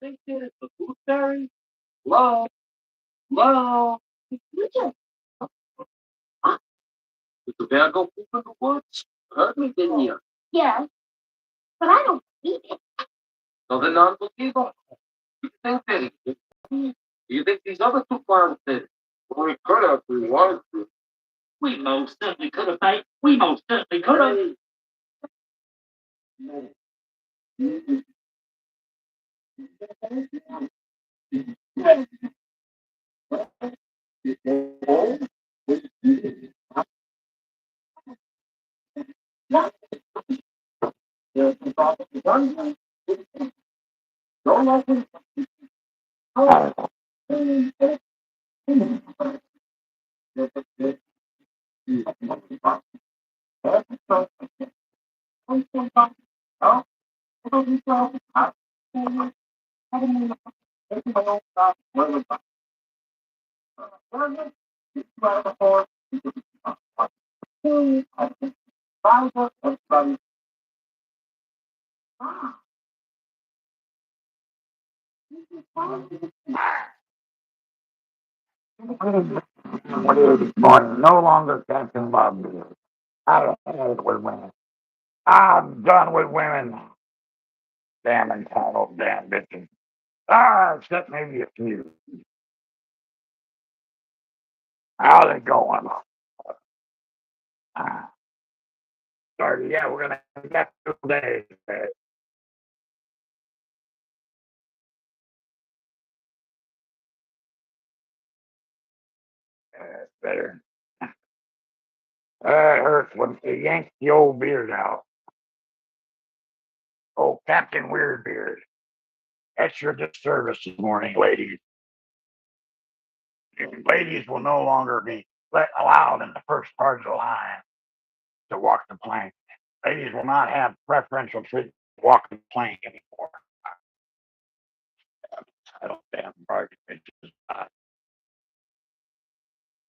think it's a gooseberry. Love, love. You just, did the bear go poop in the woods? Heard me, didn't you? Yes, but I don't eat it. So then non-believer. You think that? You think these other two farms did? Well, we could have if we wanted to. We most certainly could have, mate. We most certainly could have. What is this morning? No longer Captain Bob Beard. I don't have it with women. I'm done with women. Damn entitled, damn bitches. Except maybe a few. How's it going? Ah, sorry, yeah, we're gonna get today. Better. It hurts when you yank the old beard out. Oh, Captain Weirdbeard. Extra disservice this morning, ladies. Ladies will no longer be allowed in the first part of the line to walk the plank. Ladies will not have preferential treatment to walk the plank anymore. I don't damn bargain bitches.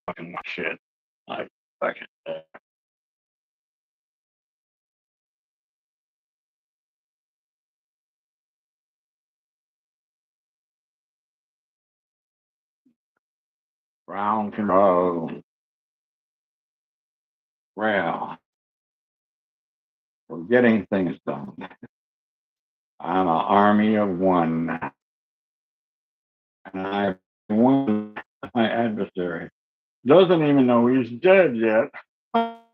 Fucking my shit. I fucking. Round control. Well, we're getting things done. I'm an army of one, and I've won my adversary. Doesn't even know he's dead yet. I'm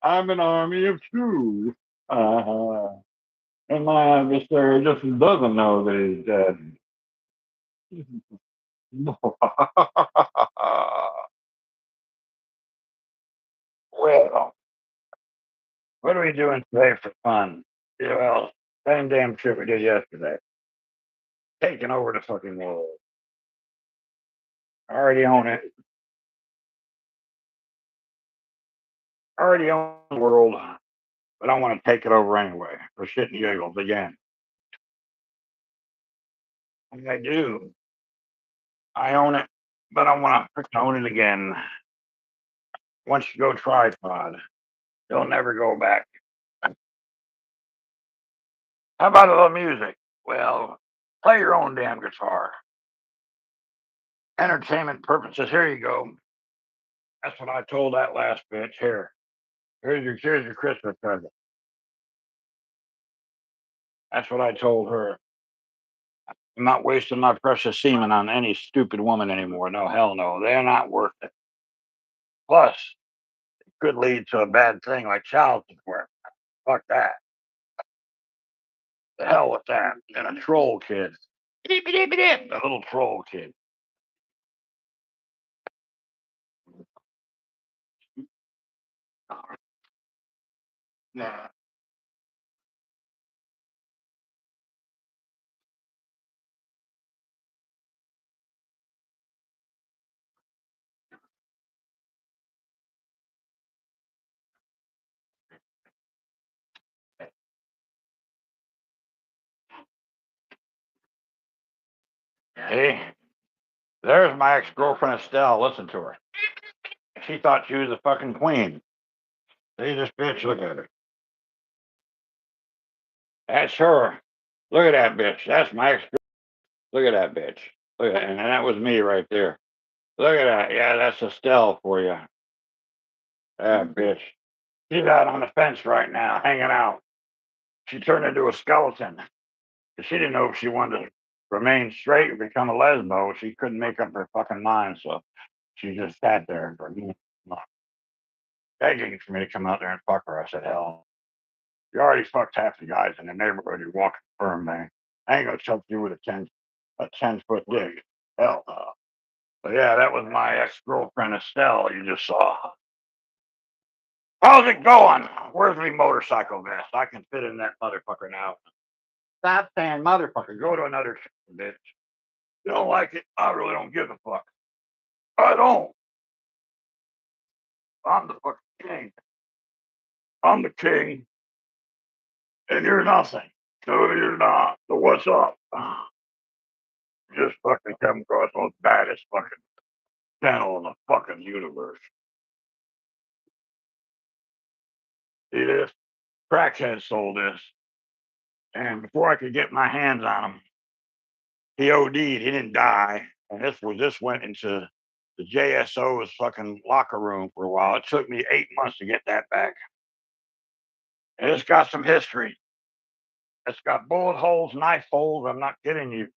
an army of two. And my adversary just doesn't know that he's dead. Well, what are we doing today for fun? Yeah, well, same damn shit we did yesterday. Taking over the fucking world. I already own it. I already own the world, but I want to take it over anyway for shit and giggles again. And I do. I own it, but I want to own it again. Once you go tripod, you'll never go back. How about a little music? Well, play your own damn guitar. Entertainment purposes. Here you go. That's what I told that last bitch. Here's your Christmas present. That's what I told her. I'm not wasting my precious semen on any stupid woman anymore. No, hell no. They're not worth it. Plus, it could lead to a bad thing like child support. Fuck that. The hell with that. And a troll kid. A little troll kid. Nah. Hey, there's my ex-girlfriend Estelle. Listen to her. She thought she was a fucking queen. See this bitch? Look at her. That's her. Look at that bitch. That's my ex. Look at that bitch. Look at, and that was me right there. Look at that. Yeah, that's Estelle for you. That bitch. She's out on the fence right now, hanging out. She turned into a skeleton. She didn't know if she wanted to remain straight or become a lesbo. She couldn't make up her fucking mind, so she just sat there for begging for me to come out there and fuck her. I said, hell, you already fucked half the guys in the neighborhood. You walking firm, man. I ain't gonna choke you with a 10-foot dick. Hell no. But yeah, that was my ex-girlfriend Estelle you just saw. How's it going? Where's my motorcycle vest? I can fit in that motherfucker now. Stop saying motherfucker. Go to another bitch. You don't like it? I really don't give a fuck. I don't. I'm the fucking king. I'm the king. And you're nothing. No, you're not. So what's up? Just fucking come across the most baddest fucking channel in the fucking universe. See this? Crackhead sold this. And before I could get my hands on him, he OD'd. He didn't die. And this went into the JSO's fucking locker room for a while. It took me 8 months to get that back. And it's got some history. It's got bullet holes, knife holes. I'm not kidding you.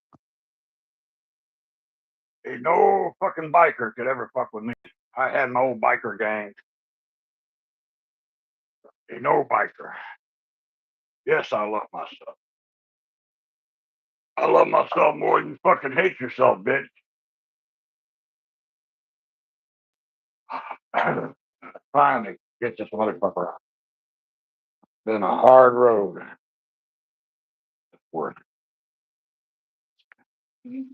Ain't no fucking biker could ever fuck with me. I had my old biker gang. Ain't no biker. Yes, I love myself. I love myself more than you fucking hate yourself, bitch. Finally, get this motherfucker out. Been a hard road. It's worth it.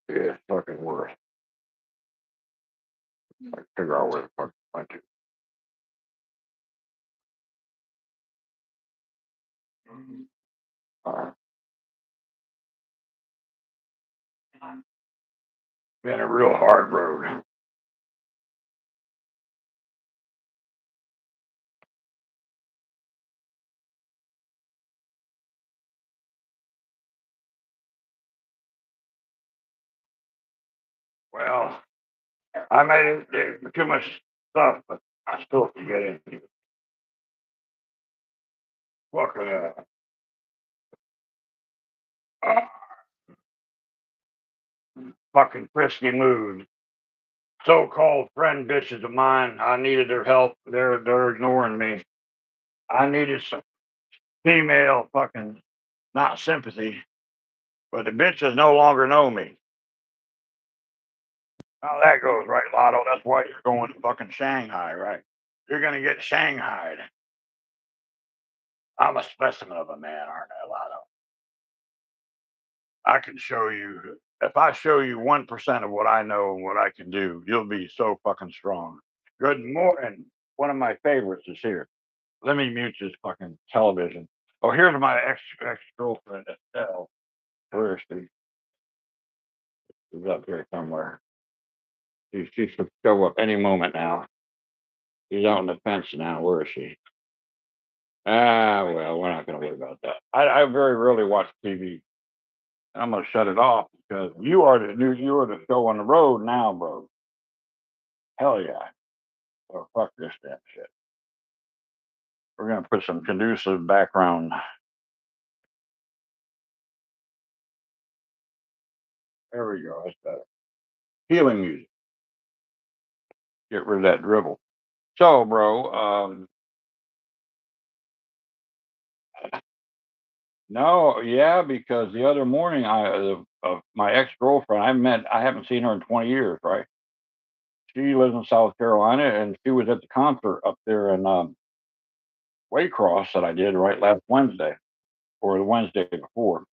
Yeah, it's fucking worth it. I figure out where the fuck I went to. Been a real hard road. Well, I made it too much stuff, but I still can get into it. Fucking fucking frisky mood. So-called friend bitches of mine. I needed their help. They're ignoring me. I needed some female fucking not sympathy, but the bitches no longer know me. How that goes, right, Lotto? That's why you're going to fucking Shanghai, right? You're gonna get Shanghaied. I'm a specimen of a man, aren't I, Lotto? I can show you. If I show you 1% of what I know and what I can do, you'll be so fucking strong. Good morning. One of my favorites is here. Let me mute this fucking television. Oh, here's my ex-girlfriend, Estelle. Where is she? She's up here somewhere. She should show up any moment now. She's out on the fence now. Where is she? Ah, well, we're not going to worry about that. I very rarely watch TV. I'm going to shut it off because you are the show on the road now, bro. Hell yeah. Oh, fuck this damn shit. We're going to put some conducive background. There we go. That's better. Healing music. Get rid of that dribble. So, bro, no, yeah, because the other morning, my ex-girlfriend, I haven't seen her in 20 years, right? She lives in South Carolina, and she was at the concert up there in Waycross that I did right last Wednesday or the Wednesday before,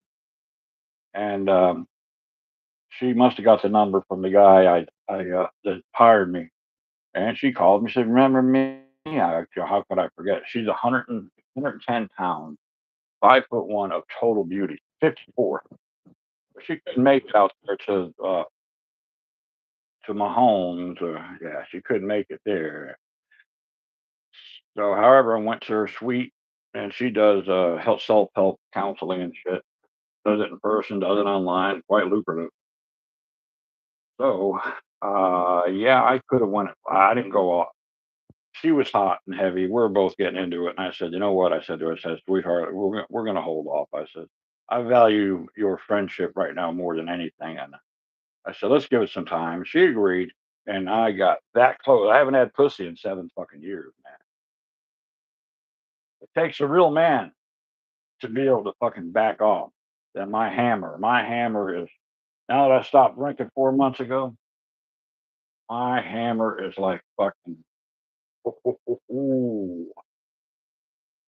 and she must have got the number from the guy that hired me, and she called me. She said, "Remember me?" How could I forget? She's 110 pounds, 5'1" of total beauty, 54. She couldn't make it out there to Mahomes, or yeah, she couldn't make it there. So, however, I went to her suite, and she does help self-help counseling and shit. Does it in person, does it online, quite lucrative. So, yeah, I could have went. I didn't go off. She was hot and heavy. We're both getting into it, and I said, you know what? I said to her, I said, sweetheart, we're gonna hold off. I said, I value your friendship right now more than anything, and I said, let's give it some time. She agreed, and I got that close. I haven't had pussy in 7 fucking years, man. It takes a real man to be able to fucking back off. Then my hammer is now that I stopped drinking 4 months ago, my hammer is like fucking. Ooh.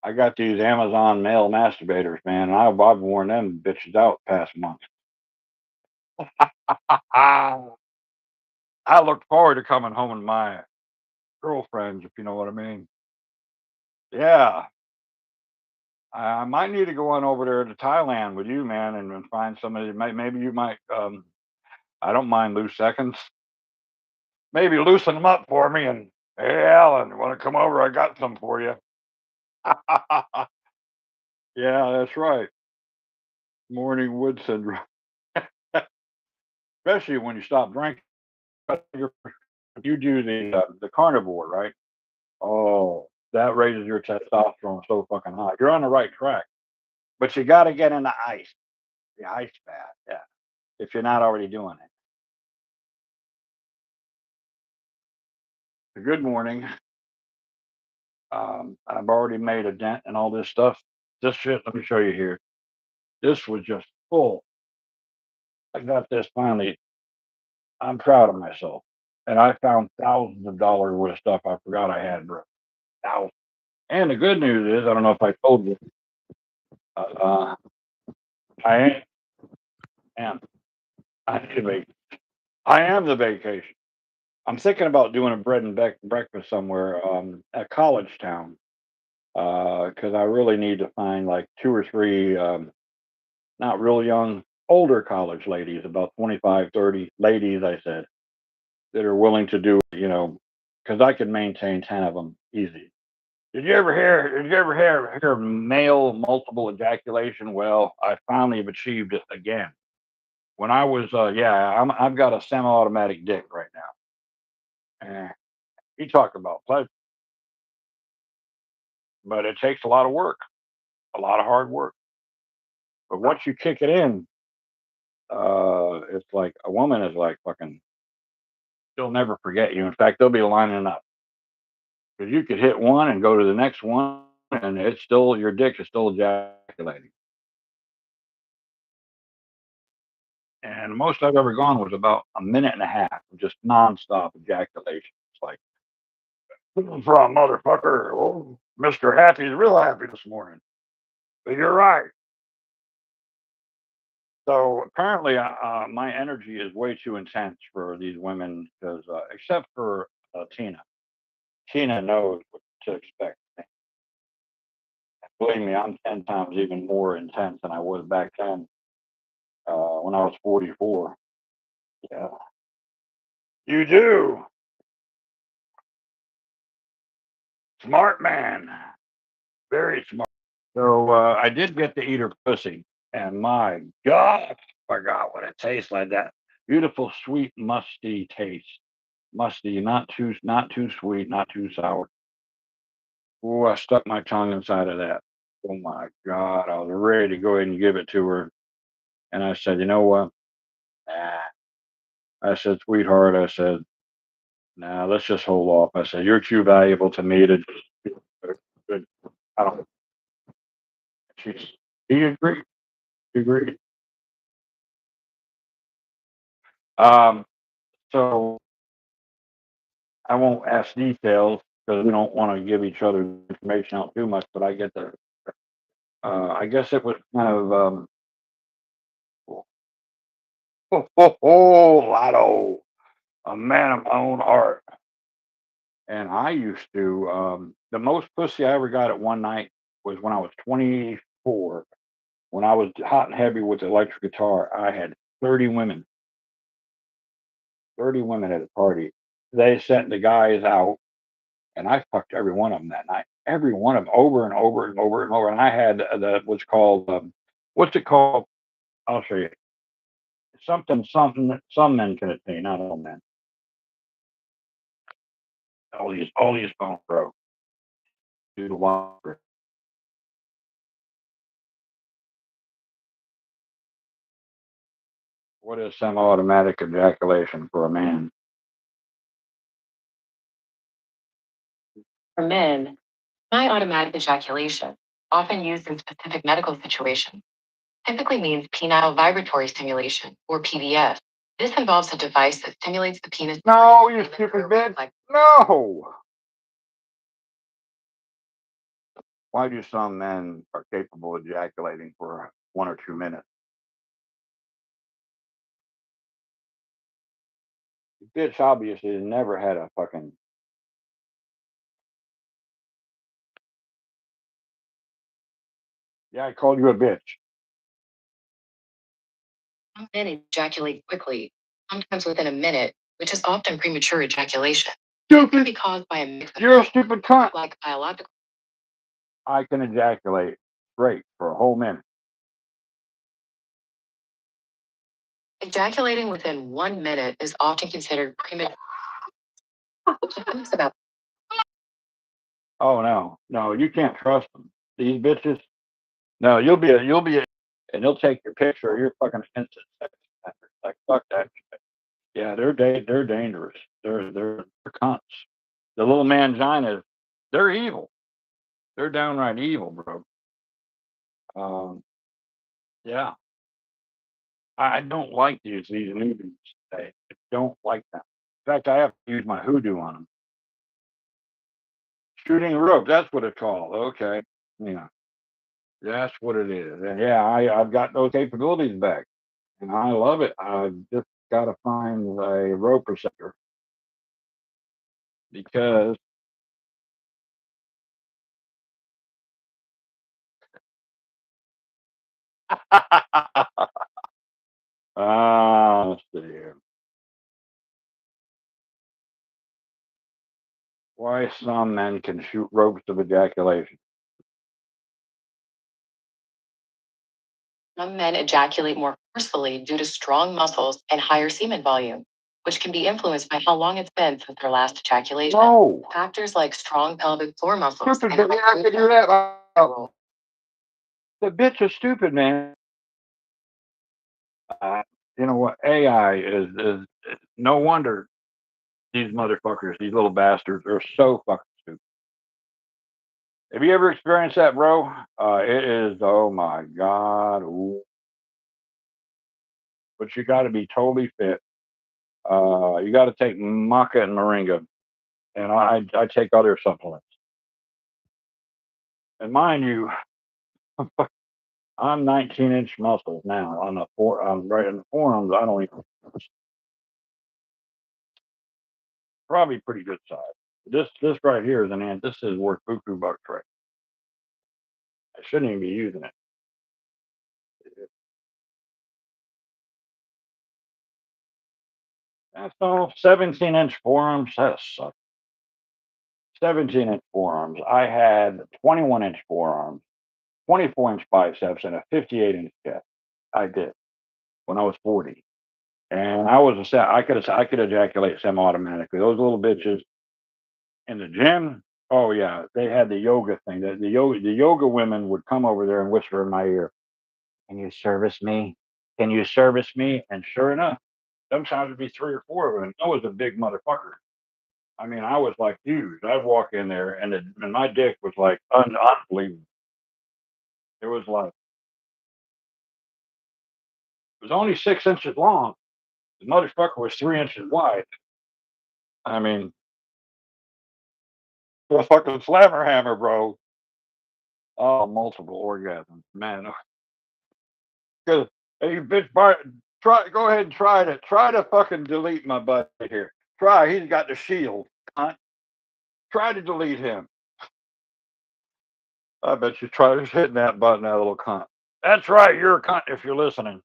I got these Amazon male masturbators, man, and I've worn them bitches out past month. I look forward to coming home to my girlfriends, if you know what I mean. Yeah, I might need to go on over there to Thailand with you, man, and find somebody. Maybe you might. I don't mind loose seconds. Maybe loosen them up for me. And hey, Alan, you want to come over? I got some for you. Yeah, that's right. Morning wood syndrome, especially when you stop drinking. You do the carnivore, right? Oh, that raises your testosterone so fucking high. You're on the right track, but you got to get in the ice bath. Yeah, if you're not already doing it. Good morning. I've already made a dent and all this stuff. This shit, let me show you here. This was just full. I got this finally. I'm proud of myself. And I found thousands of dollars worth of stuff I forgot I had, bro. Thousands. And the good news is, I don't know if I told you, uh, I am. I am. I am the vacation. I'm thinking about doing a bread and breakfast somewhere at college town because I really need to find like 2 or 3 not real young, older college ladies, about 25, 30 ladies, I said, that are willing to do, because I can maintain 10 of them easy. Did you ever hear male multiple ejaculation? Well, I finally have achieved it again. When I was, yeah, I've got a semi-automatic dick right now. You talk about pleasure, but it takes a lot of work, a lot of hard work. But once you kick it in, it's like a woman is like fucking. She'll never forget you. In fact, they'll be lining up because you could hit one and go to the next one, and it's still your dick is still ejaculating. And the most I've ever gone was about a minute and a half of just nonstop ejaculation. It's like, looking for a motherfucker. Oh, Mr. Happy's real happy this morning. But you're right. So apparently, my energy is way too intense for these women because, except for Tina. Tina knows what to expect. Believe me, I'm 10 times even more intense than I was back then when I was 44. Yeah. You do. Smart man. Very smart. So I did get to eat her pussy, and my God, I forgot what it tastes like. That beautiful, sweet, musty taste. Musty, not too sweet, not too sour. Oh, I stuck my tongue inside of that. Oh my God, I was ready to go ahead and give it to her, and I said, you know what? Nah. I said, sweetheart, I said, nah, let's just hold off. I said, you're too valuable to me to just. I don't. She's. He agreed. He agreed. Um, so I won't ask details because we don't want to give each other information out too much. But I get the. I guess it was kind of. Lotto, a man of my own heart. And I used to. The most pussy I ever got at one night was when I was 24. When I was hot and heavy with the electric guitar, I had 30 women. 30 women at a party. They sent the guys out, and I fucked every one of them that night. Every one of them over and over and over and over. And I had what's called what's it called? I'll show you. Something that some men can attain, not all men. All these phones broke due to water. What is semi-automatic ejaculation for a man? For men, semi-automatic ejaculation, often used in specific medical situations, typically means penile vibratory stimulation, or PVS. This involves a device that stimulates the penis. No, you stupid bitch. No. Why do some men are capable of ejaculating for 1 or 2 minutes? The bitch obviously has never had a fucking. Yeah, I called you a bitch. Some men ejaculate quickly, sometimes within a minute, which is often premature ejaculation. It can be caused by a mix of You're a stupid cunt. like biological. I can ejaculate straight for a whole minute. Ejaculating within 1 minute is often considered premature. About Oh no, you can't trust them. These bitches. No, you'll be and they'll take your picture of your fucking instant sex offender. Like fuck that shit. Yeah, they're dangerous. They're cunts. The little manginas, they're evil. They're downright evil, bro. Yeah, I don't like these newbies today. I don't like them. In fact, I have to use my hoodoo on them. Shooting rope, that's what it's called. Okay, yeah, that's what it is. And yeah, I've got those capabilities back, and I love it. I just got to find a rope receptor because let's see here. Why some men can shoot ropes of ejaculation? some men ejaculate more forcefully due to strong muscles and higher semen volume, which can be influenced by how long it's been since their last ejaculation. No, Factors like strong pelvic floor muscles. stupid. Yeah, I could do that. The bitch is stupid, man. You know what? AI is no wonder these motherfuckers, these little bastards, are so fucking stupid. Have you ever experienced that, bro? It is. Oh my god. Ooh. But you got to be totally fit. You got to take maca and moringa, and I take other supplements. And mind you, I'm 19-inch muscles now on the I'm right in the forearms. I don't even. Probably pretty good size. This right here is an ant. This is worth buku bucks right. I shouldn't even be using it. That's all 17-inch forearms. That sucks. 17-inch forearms. I had 21-inch forearms, 24-inch biceps, and a 58-inch chest. I did when I was 40, and I could ejaculate semi-automatically. Those little bitches in the gym. Oh yeah, they had the yoga thing. The yoga women would come over there and whisper in my ear, "Can you service me? Can you service me?" And sure enough, sometimes it'd be 3 or 4 of them. I was a big motherfucker. I mean, I was like huge. I'd walk in there, and my dick was like unbelievable. It was like it was only 6 inches long. The motherfucker was 3 inches wide. I mean, a fucking slammer hammer, bro. Oh, multiple orgasms, man. Because hey, bitch, go ahead and try to fucking delete my buddy here. Try. He's got the shield. Huh? Try to delete him. I bet you try just hitting that button, that little cunt. That's right, you're a cunt if you're listening.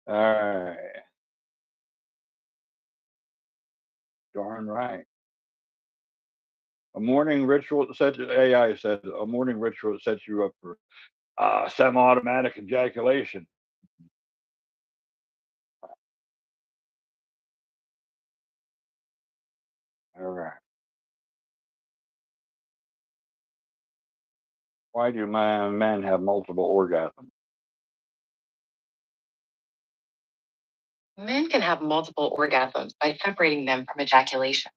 All right. Darn right. A morning ritual sets AI said a morning ritual sets you up for Semi-automatic ejaculation. All right. Why do men have multiple orgasms? Men can have multiple orgasms by separating them from ejaculation.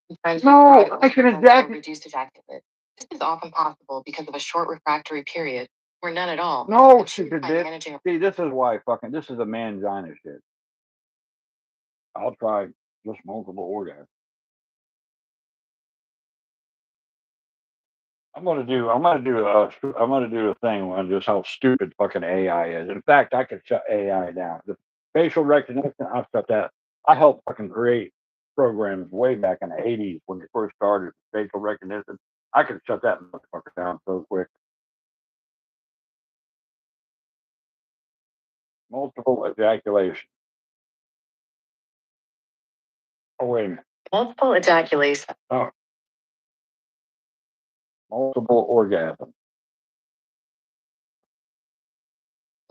Sometimes No, dry I can orgasms or ejaculate. reduced ejaculate. This is often possible because of a short refractory period or none at all. No, achieved stupid by bitch. managing See, this is why this is a mangina shit. I'll try just multiple orgasms. I'm gonna do a thing on just how stupid fucking AI is. In fact, I could shut AI down. The facial recognition, I'll shut that. I helped fucking create programs way back in the '80s when they first started facial recognition. I could shut that motherfucker down so quick. Multiple ejaculation. Oh wait a minute. multiple ejaculation. Oh, multiple orgasm.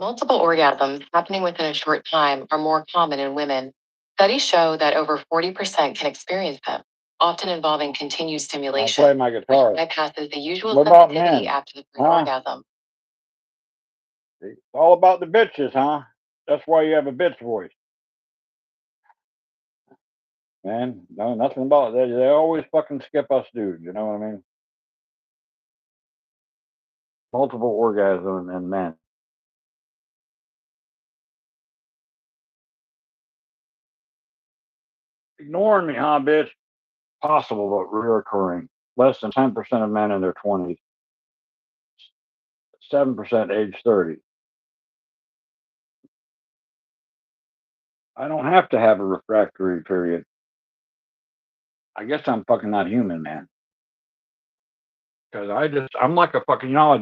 Multiple orgasms happening within a short time are more common in women. Studies show that over 40% can experience them, often involving continued I stimulation, play my which guitar. bypasses the usual What about sensitivity men? after the Huh? orgasm. See, it's all about the bitches, huh? That's why you have a bitch voice. Man, no, nothing about it. They always fucking skip us dudes, you know what I mean? Multiple orgasm in men. Ignoring me, huh, bitch? Possible, but reoccurring. Less than 10% of men in their 20s, 7% age 30. I don't have to have a refractory period. I guess I'm fucking not human, man. Because I'm like a fucking, you know,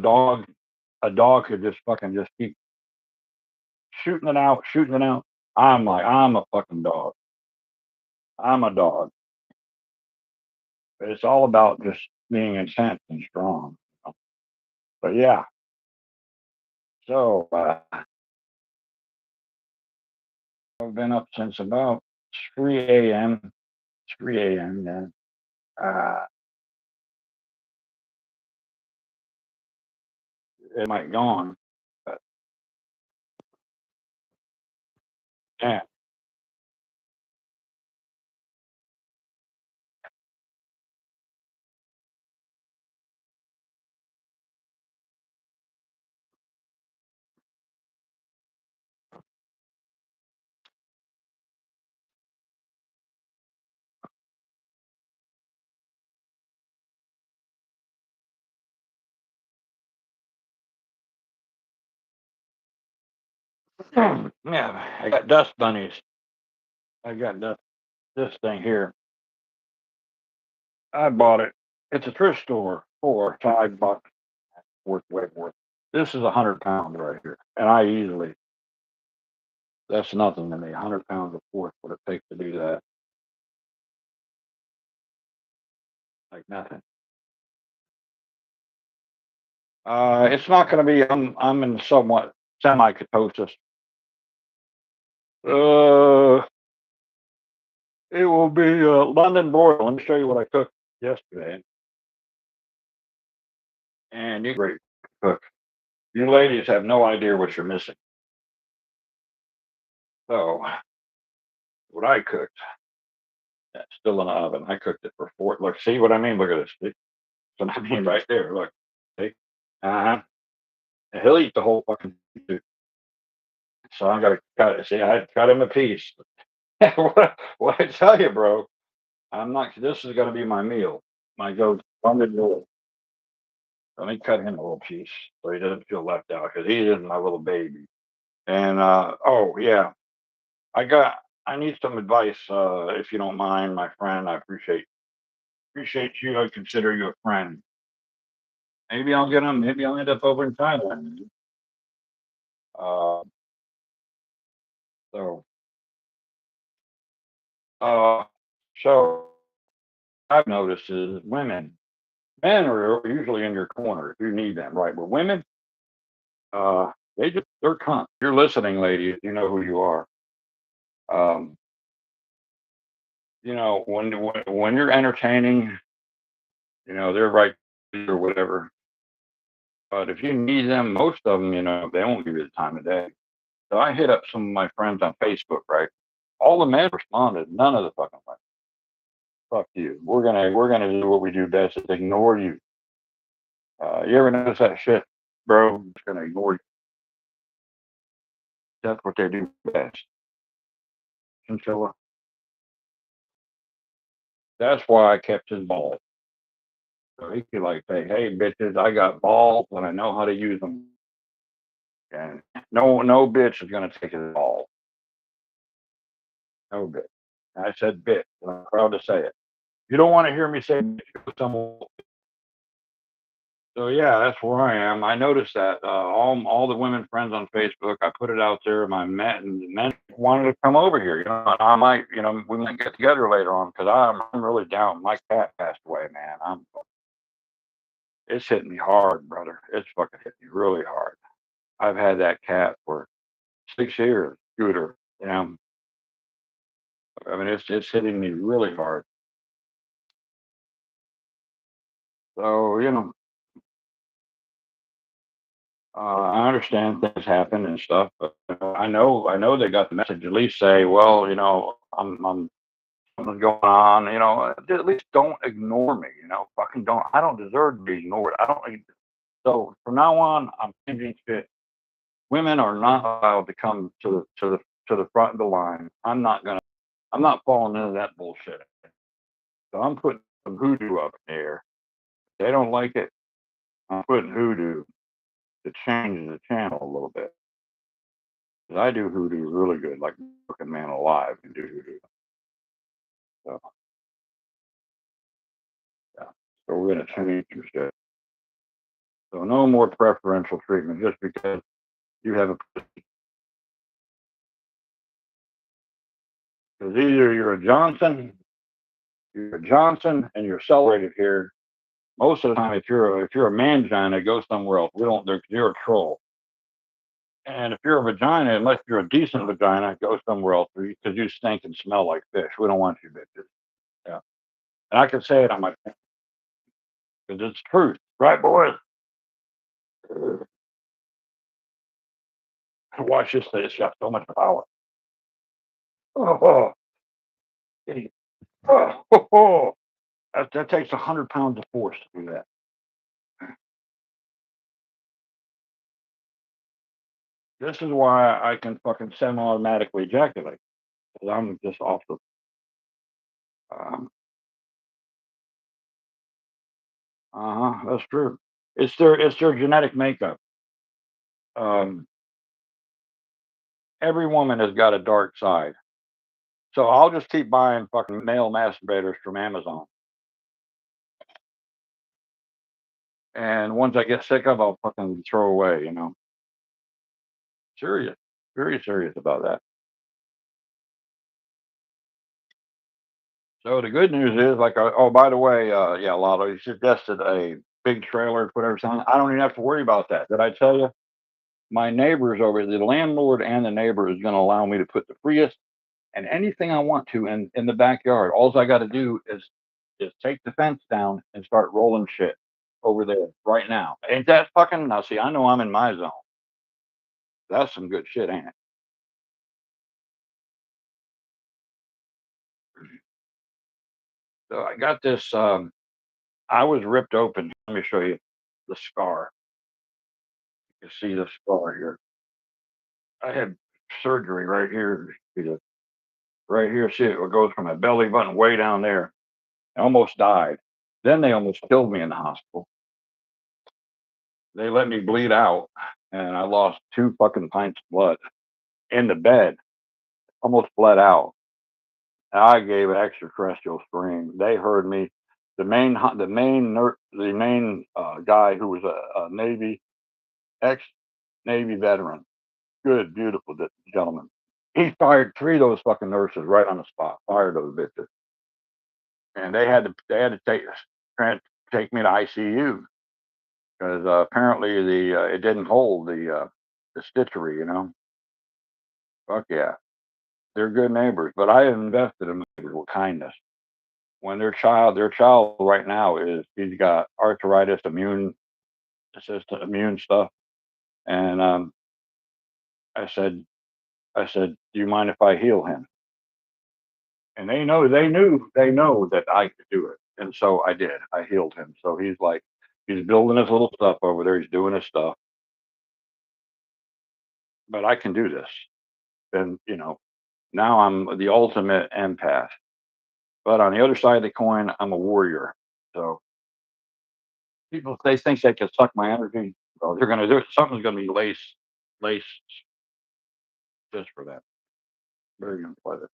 a dog could just fucking just keep shooting it out, shooting it out. I'm a fucking dog. I'm a dog. But it's all about just being intense and strong. But yeah, so I've been up since about 3 a.m. 3 a.m. Then it might gone, but yeah. Yeah, I got dust bunnies. I got this thing here. I bought it. It's a thrift store for $5. Worth way more. This is 100 pounds right here, and I easily. That's nothing to me. 100 pounds of force would it take to do that? Like nothing. It's not going to be. I'm in somewhat semi-ketosis. Uh, it will be London broil. Let me show you what I cooked yesterday. And you great cook. You ladies have no idea what you're missing. So, what I cooked, that's still in the oven. I cooked it for 4. Look, see what I mean? Look at this. See? So I mean right there. Look. See? Uh-huh. And he'll eat the whole fucking thing. So I gotta cut it. See, I cut him a piece. what I tell you, bro, I'm not. This is gonna be my meal. My go London meal. Let me cut him a little piece so he doesn't feel left out because he is my little baby. And oh yeah, I need some advice if you don't mind, my friend. I appreciate you. I consider you a friend. Maybe I'll get him. Maybe I'll end up over in Thailand. Uh, so uh, so I've noticed is men are usually in your corner if you need them, right? But women, they're cunts. You're listening, ladies. You know who you are. Um, when you're entertaining, they're right or whatever. But if you need them, most of them, they won't give you the time of day. So I hit up some of my friends on Facebook, right? All the men responded. None of the fucking women. Fuck you. We're gonna do what we do best is ignore you. You ever notice that shit, bro? It's gonna ignore you. That's what they do best. Chinchilla. That's why I kept his balls. So he could like say, "Hey, bitches, I got balls and I know how to use them." And no bitch is gonna take his balls. No bitch. I said bitch, and I'm proud to say it. You don't want to hear me say bitch, go somewhere. So yeah, that's where I am. I noticed that all the women friends on Facebook, I put it out there. My men and the men wanted to come over here. And I might, we might get together later on because I'm really down. My cat passed away, man. It's hitting me hard, brother. It's fucking hitting me really hard. I've had that cat for 6 years, Scooter. I mean, it's hitting me really hard. So I understand things happen and stuff, but I know they got the message. At least say, well, I'm something's going on. At least don't ignore me. Fucking don't. I don't deserve to be ignored. I don't. So from now on, I'm changing shit. Women are not allowed to come to the front of the line. I'm not falling into that bullshit. So I'm putting some hoodoo up in the air. If they don't like it, I'm putting hoodoo to change the channel a little bit. 'Cause I do hoodoo really good, like fucking man alive can do hoodoo. So yeah. So we're gonna change some shit. So no more preferential treatment just because you have because either you're a Johnson, and you're celebrated here. Most of the time, if you're a mangina, go somewhere else. We don't. You're a troll. And if you're a vagina, unless you're a decent vagina, go somewhere else because you stink and smell like fish. We don't want you bitches. Yeah. And I can say it on my because it's truth, right, boys? Watch this thing. It's got so much power. Oh, oh. That takes 100 pounds of force to do that. This is why I can fucking semi-automatically ejaculate. 'Cause I'm just off the. Um, that's true. It's their genetic makeup. Um, every woman has got a dark side. So I'll just keep buying fucking male masturbators from Amazon. And ones I get sick of, I'll fucking throw away. Serious. Very serious about that. So the good news is, like, oh, by the way, yeah, Lotto, you suggested a big trailer to put everything on. I don't even have to worry about that. Did I tell you? My neighbors over, the landlord and the neighbor is going to allow me to put the Prius and anything I want to in the backyard. All I got to do is take the fence down and start rolling shit over there right now. Ain't that fucking? Now, see, I know I'm in my zone. That's some good shit, ain't it? So I got this. I was ripped open. Let me show you the scar. You can see the scar here. I had surgery right here. See the right here. See it goes from my belly button way down there. I almost died. Then they almost killed me in the hospital. They let me bleed out, and I lost 2 fucking pints of blood in the bed. Almost bled out. I gave an extraterrestrial scream. They heard me. The main guy who was a ex-Navy veteran, good, beautiful gentleman. He fired 3 of those fucking nurses right on the spot. Fired those bitches, and they had to take me to ICU because apparently it didn't hold the stitchery, you know. Fuck yeah, they're good neighbors, but I invested in neighbors with kindness. When their child right now he's got arthritis, immune system, immune stuff, and I said, do you mind if I heal him? And they know that I could do it, and so I did. I healed him. So he's building his little stuff over there. He's doing his stuff, but I can do this. And now I'm the ultimate empath. But on the other side of the coin, I'm a warrior. So people, they think they can suck my energy. Well, they're going to do it. Something's going to be laced just for that. Very unpleasant.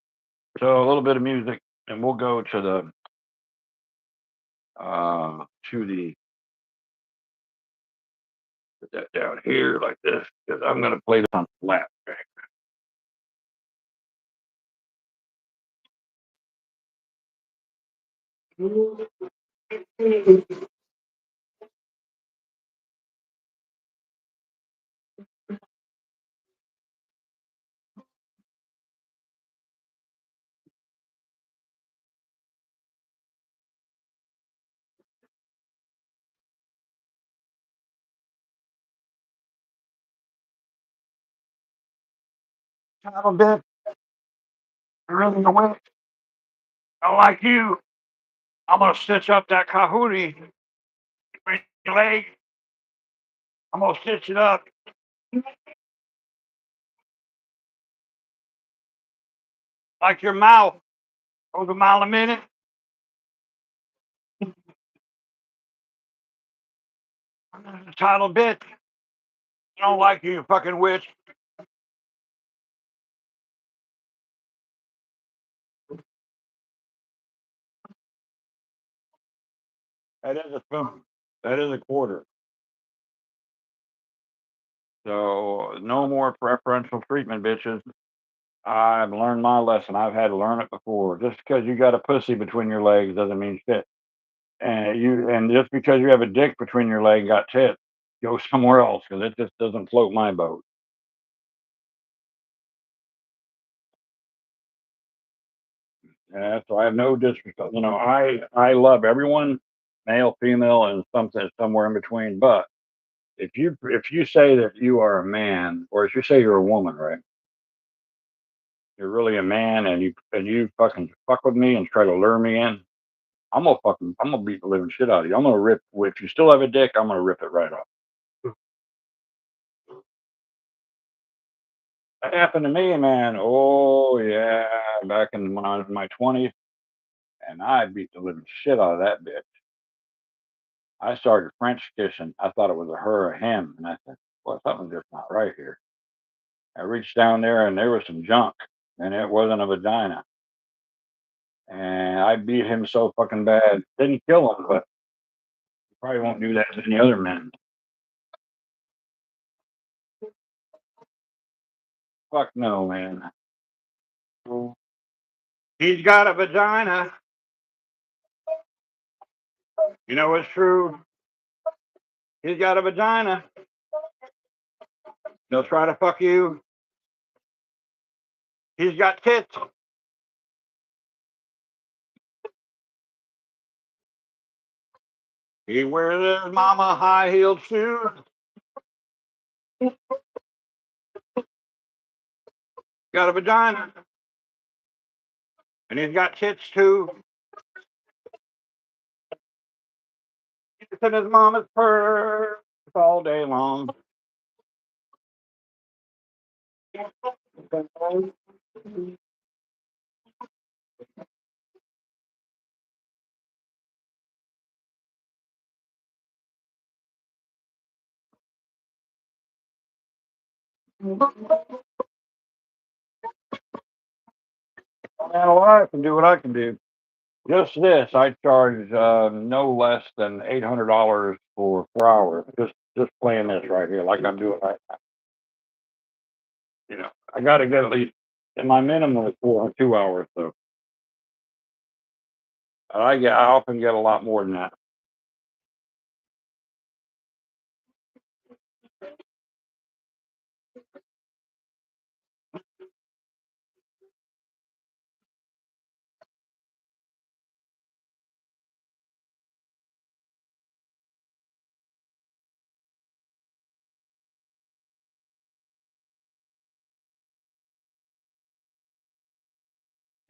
So a little bit of music, and we'll go to the put that down here like this because I'm going to play this on flat. Okay? A bit running away. I like you. I'm gonna stitch up that kahootie between your leg. I'm gonna stitch it up like your mouth goes a mile a minute. The title bit. I don't like you, fucking witch. That is a spoon. That is a quarter. So no more preferential treatment, bitches. I've learned my lesson. I've had to learn it before. Just because you got a pussy between your legs doesn't mean shit. And just because you have a dick between your leg and got tits, go somewhere else because it just doesn't float my boat. So I have no disrespect. I love everyone, male, female, and something somewhere in between. But if you say that you are a man, or if you say you're a woman, right? You're really a man, and you fucking fuck with me and try to lure me in. I'm gonna beat the living shit out of you. I'm gonna rip. If you still have a dick, I'm gonna rip it right off. That happened to me, man. Oh yeah, back when I was in my 20s, and I beat the living shit out of that bitch. I started French kissing. I thought it was a her or him, and I said, "Well, something's just not right here." I reached down there, and there was some junk, and it wasn't a vagina. And I beat him so fucking bad. Didn't kill him, but probably won't do that to any other men. Fuck no, man. He's got a vagina. You know what's true? He's got a vagina. They'll try to fuck you. He's got tits. He wears his mama high heeled shoes. Got a vagina. And he's got tits too. He's in his mama's purse all day long. Man alive can do what I can do. Just this, I charge no less than $800 for 4 hours. Just playing this right here, like I'm doing right now. I got to get at least, and my minimum is 2 hours. So I often get a lot more than that.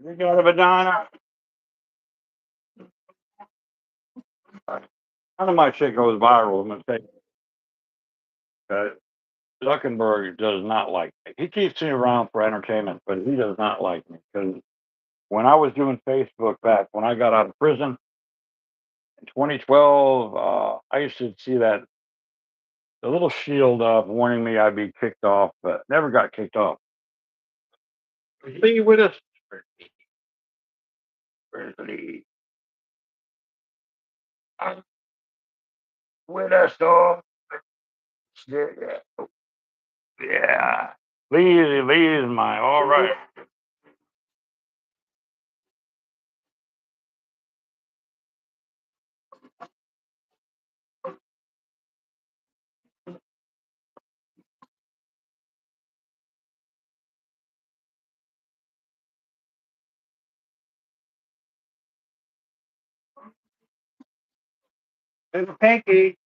You got a vagina? None of my shit goes viral. I'm gonna say Zuckerberg does not like me. He keeps me around for entertainment, but he does not like me because when I was doing Facebook back when I got out of prison in 2012, I used to see that the little shield up warning me I'd be kicked off, but never got kicked off. Lee with us. Where's Lee? With us, though. Yeah. Yeah. Lee is my all right. Little Pinky.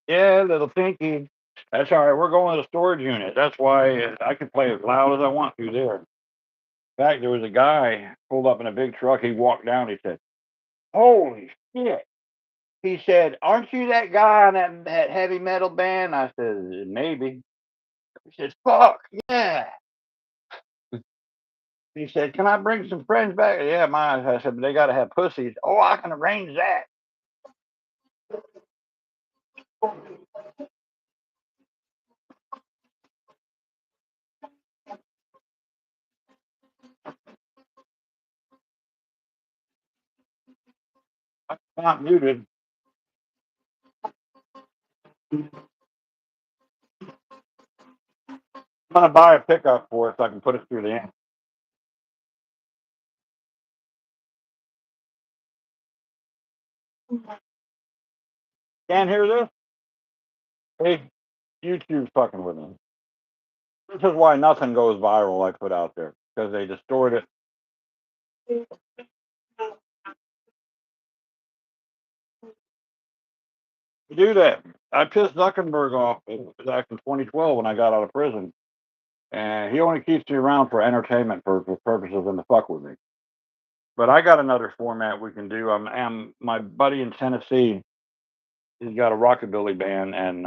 Yeah, little Pinky. That's all right. We're going to the storage unit. That's why I can play as loud as I want to there. In fact, there was a guy pulled up in a big truck. He walked down. He said, "Holy shit." He said, "Aren't you that guy on that heavy metal band?" I said, "Maybe." He said, "Fuck, yeah." He said, "Can I bring some friends back?" Yeah, mine. I said, "But they got to have pussies." Oh, I can arrange that. I'm not muted. I'm going to buy a pickup for it so I can put it through the amp. Can't hear this? Hey, YouTube's fucking with me. This is why nothing goes viral I put out there because they distort it. You do that. I pissed Zuckerberg off back in 2012 when I got out of prison, and he only keeps me around for entertainment purposes and to fuck with me. But I got another format we can do. I'm my buddy in Tennessee. He's got a rockabilly band, and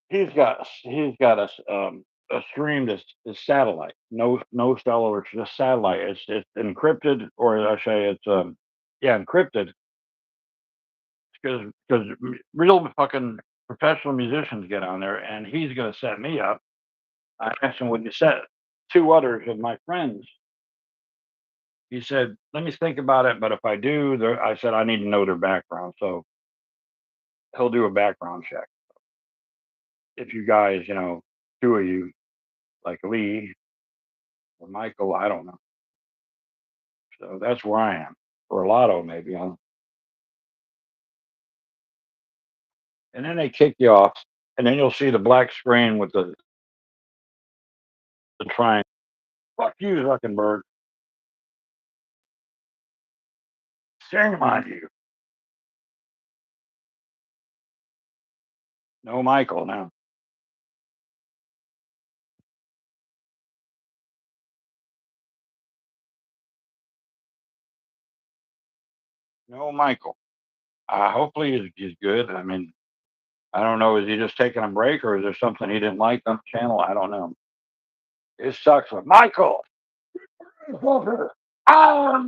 he's got a stream that's satellite, no cellular, it's just satellite. It's encrypted, or I say it's yeah, encrypted because real fucking professional musicians get on there, and he's gonna set me up. I asked him, "Would you set two others of my friends?" He said, "Let me think about it, but if I do, I said I need to know their background, so he'll do a background check. If you guys, two of you, like Lee or Michael, I don't know. So that's where I am. Or Lotto, maybe. And then they kick you off, and then you'll see the black screen with the triangle. Fuck you, Zuckerberg. Shame on you. No Michael now. No Michael. Hopefully he's good. I mean, I don't know. Is he just taking a break, or is there something he didn't like on the channel? I don't know. It sucks. With Michael. I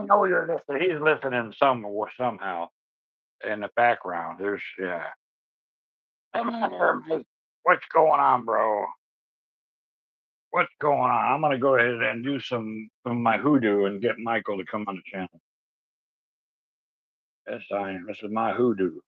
know you're listening. He's listening somehow in the background. There's yeah. Come on here, mate. What's going on, bro? What's going on? I'm gonna go ahead and do some of my hoodoo and get Michael to come on the channel. Yes, I am. This is my hoodoo.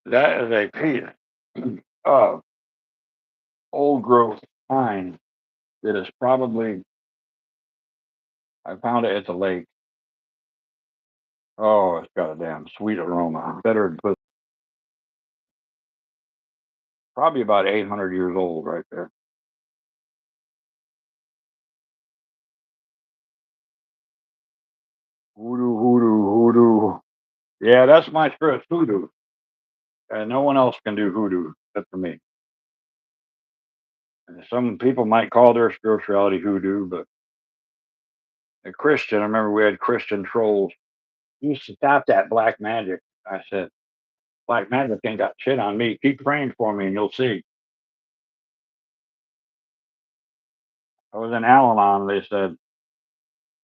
That is a piece of old growth pine that is probably I found it at the lake. Oh, it's got a damn sweet aroma. Better than pussy. Probably about 800 years old right there. Hoodoo, hoodoo, hoodoo. Yeah, that's my spirit, hoodoo. And no one else can do hoodoo except for me. And some people might call their spirituality hoodoo, but a Christian, I remember we had Christian trolls. You used to stop that black magic. I said, black magic ain't got shit on me. Keep praying for me and you'll see. I was in Al Anon. They said,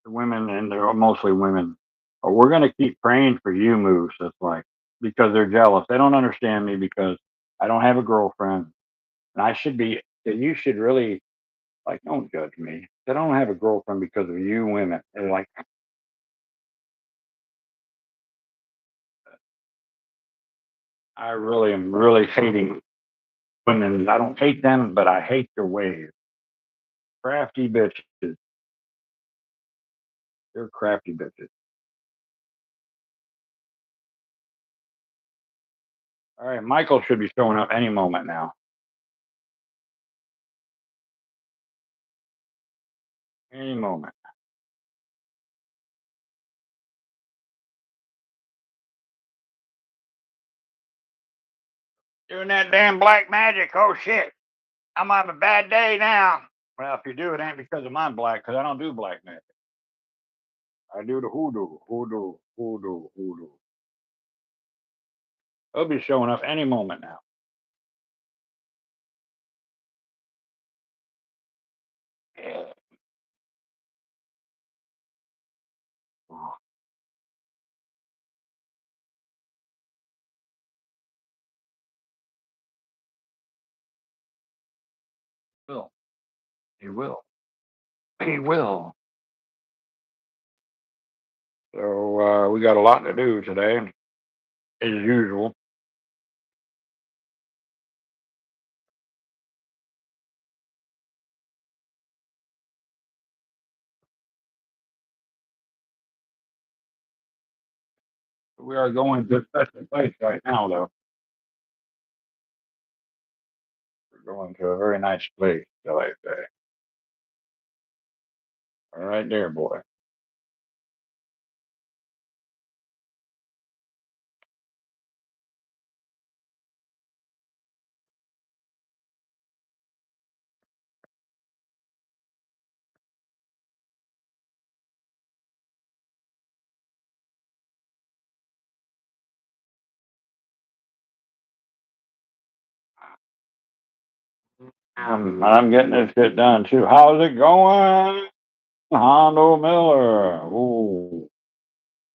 the women, and they're mostly women, oh, we're going to keep praying for you, Moose. It's like, because they're jealous. They don't understand me because I don't have a girlfriend. And I should be, and you should really, like, don't judge me. They don't have a girlfriend because of you women. They're like, I really am really hating women. I don't hate them, but I hate their ways. Crafty bitches. They're crafty bitches. All right, Michael should be showing up any moment now. Any moment. Doing that damn black magic. Oh shit. I'm having a bad day now. Well, if you do, it ain't because of my black, because I don't do black magic. I do the hoodoo, hoodoo, hoodoo, hoodoo. He'll be showing up any moment now. Yeah. Oh, will. He will. He will. So we got a lot to do today, as usual. We are going to a special place right now, though. We're going to a very nice place, shall I say. All right there, boy. I'm getting this shit done too. How's it going? Hondo Miller. Ooh,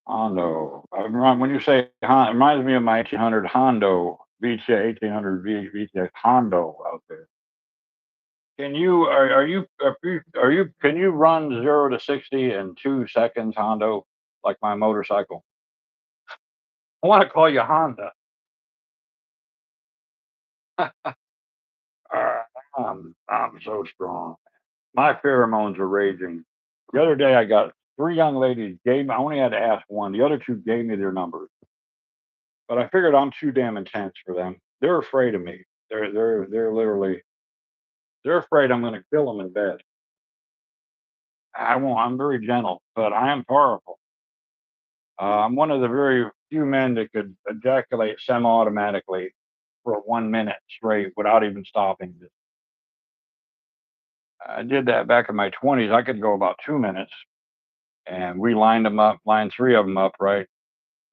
Hondo. When you say Hondo, it reminds me of my 1800 Hondo, VTI 1800 VTI Hondo out there. Can you, can you run 0 to 60 in 2 seconds, Hondo, like my motorcycle? I want to call you Honda. I'm so strong. My pheromones are raging. The other day, I got 3 young ladies gave me. I only had to ask one. The other 2 gave me their numbers, but I figured I'm too damn intense for them. They're afraid of me. They're literally they're afraid I'm going to kill them in bed. I won't. I'm very gentle, but I am powerful. I'm one of the very few men that could ejaculate semi-automatically for 1 minute straight without even stopping. I did that back in my 20s. I could go about 2 minutes, and we lined them up, lined 3 of them up, right?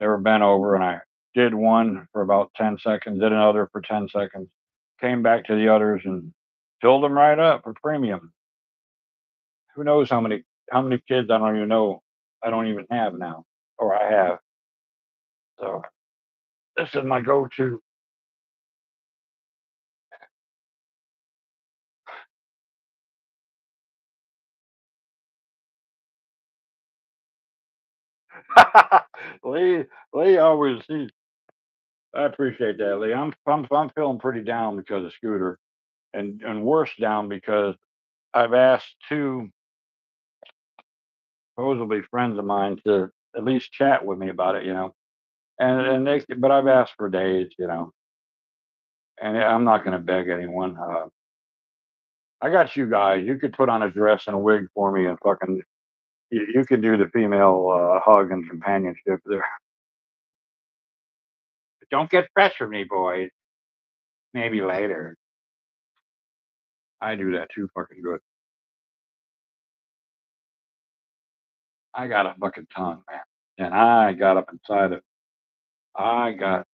They were bent over, and I did one for about 10 seconds, did another for 10 seconds, came back to the others and filled them right up for premium. Who knows how many kids I don't even know I don't even have now, or I have. So this is my go-to. Lee, Lee always he, I appreciate that, Lee. I'm feeling pretty down because of Scooter, and worse down because I've asked 2 supposedly friends of mine to at least chat with me about it, and but I've asked for days, and I'm not going to beg anyone. I got you guys. You could put on a dress and a wig for me and fucking, you could do the female hug and companionship there. But don't get fresh with me, boys. Maybe later. I do that too fucking good. I got a fucking tongue, man. And I got up inside it. I got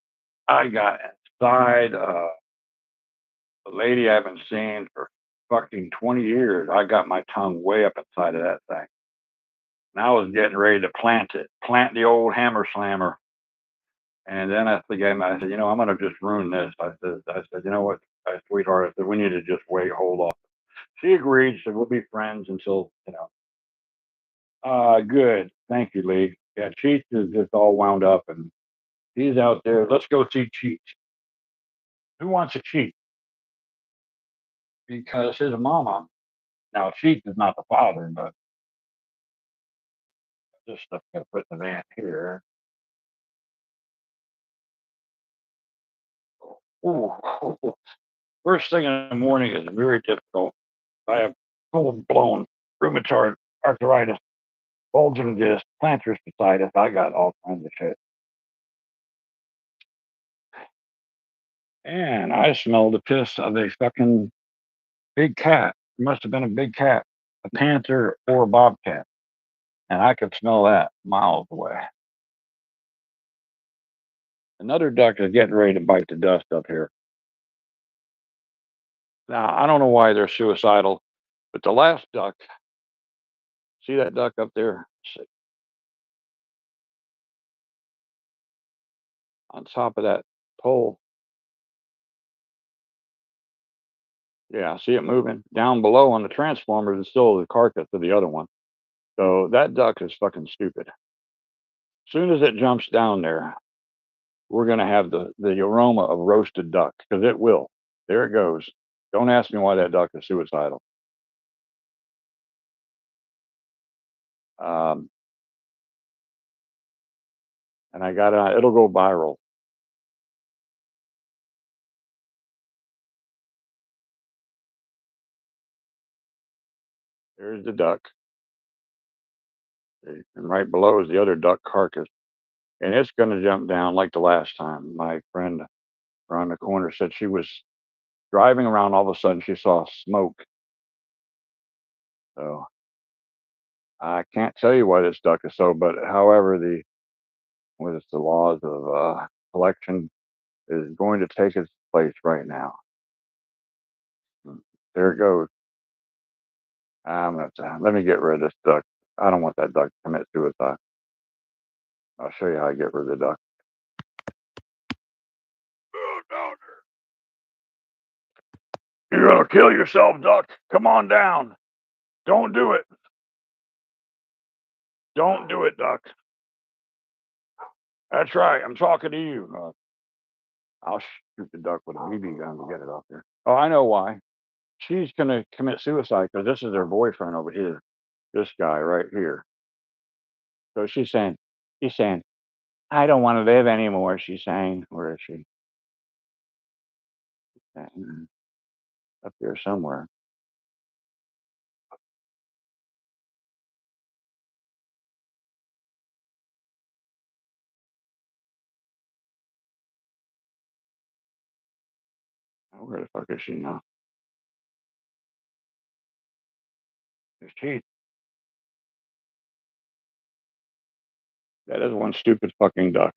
inside a lady I haven't seen for fucking 20 years. I got my tongue way up inside of that thing. And I was getting ready to plant the old hammer slammer. And then I said, I'm going to just ruin this. I said, you know what, sweetheart, I said, we need to just wait, hold off. She agreed. She said, we'll be friends until, good. Thank you, Lee. Yeah, Cheech is just all wound up and he's out there. Let's go see Cheech. Who wants a Cheech? Because his mama, now Cheech is not the father, but this stuff got put in the van here. Ooh. First thing in the morning is very difficult. I have full blown rheumatoid arthritis, bulging disc, plantar fasciitis. I got all kinds of shit. And I smelled the piss of a fucking big cat. It must have been a big cat, a panther or a bobcat. And I could smell that miles away. Another duck is getting ready to bite the dust up here. Now, I don't know why they're suicidal, but the last duck, see that duck up there? On top of that pole. Yeah, see it moving? Down below on the transformers is still the carcass of the other one. So that duck is fucking stupid. As soon as it jumps down there, we're going to have the aroma of roasted duck because it will. There it goes. Don't ask me why that duck is suicidal. And I got it'll go viral. There's the duck. And right below is the other duck carcass. And it's going to jump down like the last time. My friend around the corner said she was driving around. All of a sudden, she saw smoke. So I can't tell you why this duck is so, but however, the laws of selection is going to take its place right now. There it goes. Let me get rid of this duck. I don't want that duck to commit suicide. I'll show you how I get rid of the duck. Oh, down there. You're gonna kill yourself, duck. Come on down. Don't do it. Don't do it, duck. That's right. I'm talking to you. I'll shoot the duck with a BB gun to get it off there. Oh, I know why. She's gonna commit suicide because this is her boyfriend over here. This guy right here. So she's saying, I don't want to live anymore. She's saying, where is she? Up there somewhere. Where the fuck is she now? There's Cheech. That is one stupid fucking duck.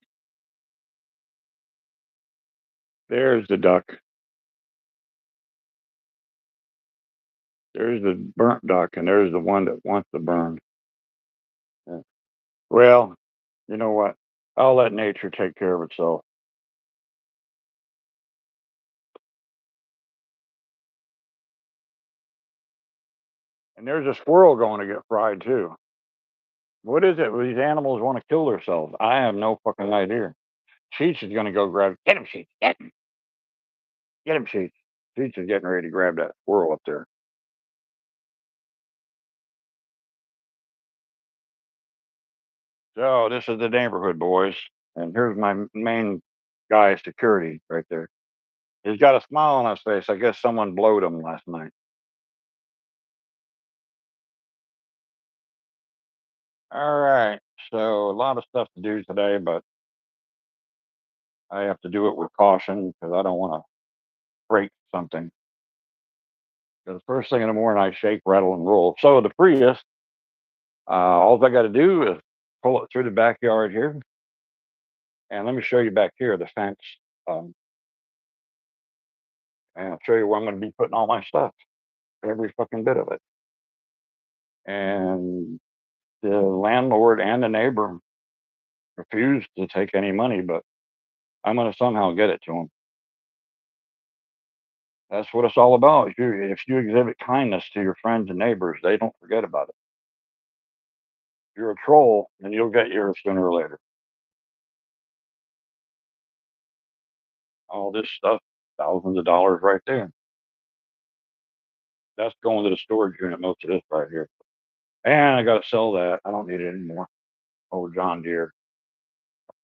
There's the duck. There's the burnt duck, and there's the one that wants to burn. Yeah. Well, you know what? I'll let nature take care of itself. And there's a squirrel going to get fried too. What is it? These animals want to kill themselves. I have no fucking idea. Cheech is going to go grab. Get him, Cheech. Get him. Get him, Cheech. Cheech is getting ready to grab that squirrel up there. So this is the neighborhood, boys, and here's my main guy, security, right there. He's got a smile on his face. I guess someone blowed him last night. All right. So a lot of stuff to do today, but I have to do it with caution because I don't want to break something. Because first thing in the morning, I shake, rattle, and roll. So the Prius, all I got to do is pull it through the backyard here, and let me show you back here the fence, um, and I'll show you where I'm going to be putting all my stuff, every fucking bit of it. And the landlord and the neighbor refused to take any money, but I'm going to somehow get it to them. That's what it's all about. If you exhibit kindness to your friends and neighbors, they don't forget about it. If you're a troll, then you'll get yours sooner or later. All this stuff, thousands of dollars right there. That's going to the storage unit, most of this right here. And I got to sell that. I don't need it anymore. Old John Deere.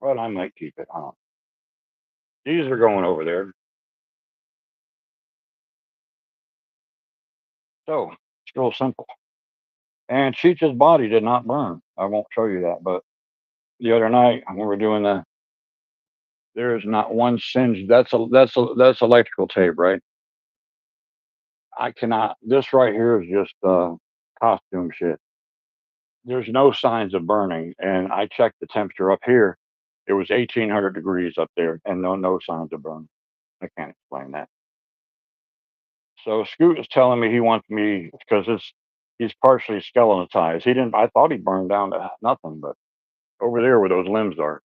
But I might keep it. I don't know. These are going over there. So it's real simple. And Cheech's body did not burn. I won't show you that. But the other night when we were doing there is not one singe. That's electrical tape, right? I cannot. This right here is just costume shit. There's no signs of burning, and I checked the temperature up here. It was 1800 degrees up there, and no signs of burn. I can't explain that. So Scoot is telling me he wants me because he's partially skeletonized. He didn't. I thought he burned down to nothing, but over there where those limbs are,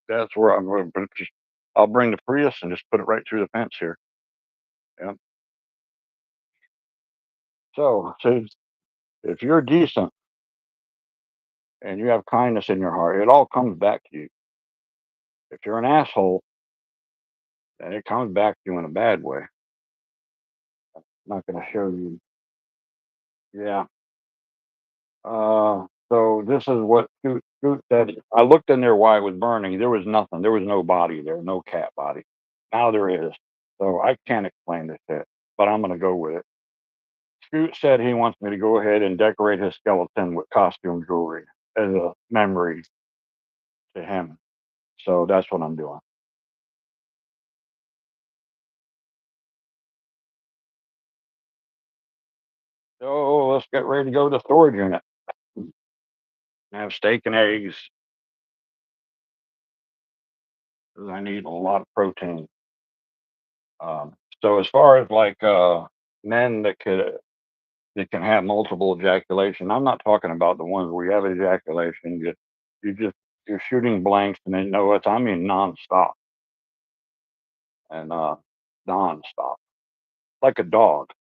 that's where I'm going to just. I'll bring the Prius and just put it right through the fence here. Yeah. So if you're decent and you have kindness in your heart, it all comes back to you. If you're an asshole, then it comes back to you in a bad way. I'm not going to show you. Yeah. So this is what Scoot said. I looked in there while it was burning. There was nothing. There was no body there, no cat body. Now there is. So I can't explain this shit, but I'm going to go with it. Scoot said he wants me to go ahead and decorate his skeleton with costume jewelry as a memory to him. So that's what I'm doing. So let's get ready to go to the storage unit. Have steak and eggs. 'Cause I need a lot of protein. So as far as like men that can have multiple ejaculation, I'm not talking about the ones where you have ejaculation. You're shooting blanks and then no, it's I mean nonstop and nonstop like a dog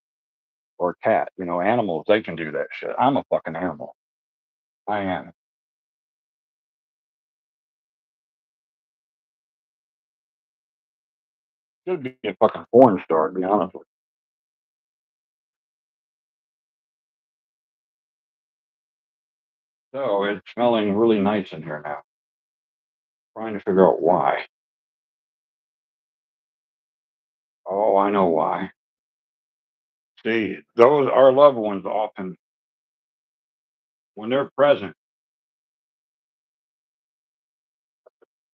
or a cat. You know, animals they can do that shit. I'm a fucking animal. I am. Should be a fucking porn star to be honest with you. So it's smelling really nice in here now. Trying to figure out why. Oh, I know why. See, those our loved ones often, when they're present,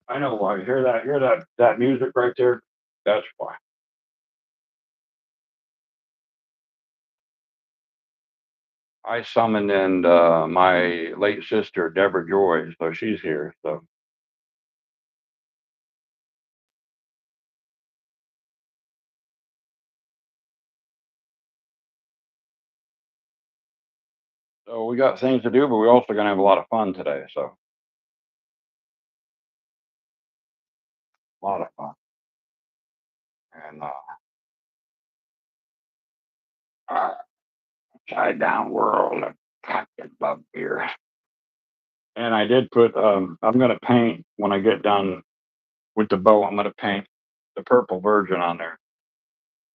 I know why. Hear that music right there? That's why. I summoned in my late sister, Deborah Joy, so she's here. So we got things to do, but we're also gonna have a lot of fun today. So a lot of fun. And upside down world of Captain Bug here. And I did put I'm gonna paint when I get done with the bow, I'm gonna paint the purple virgin on there.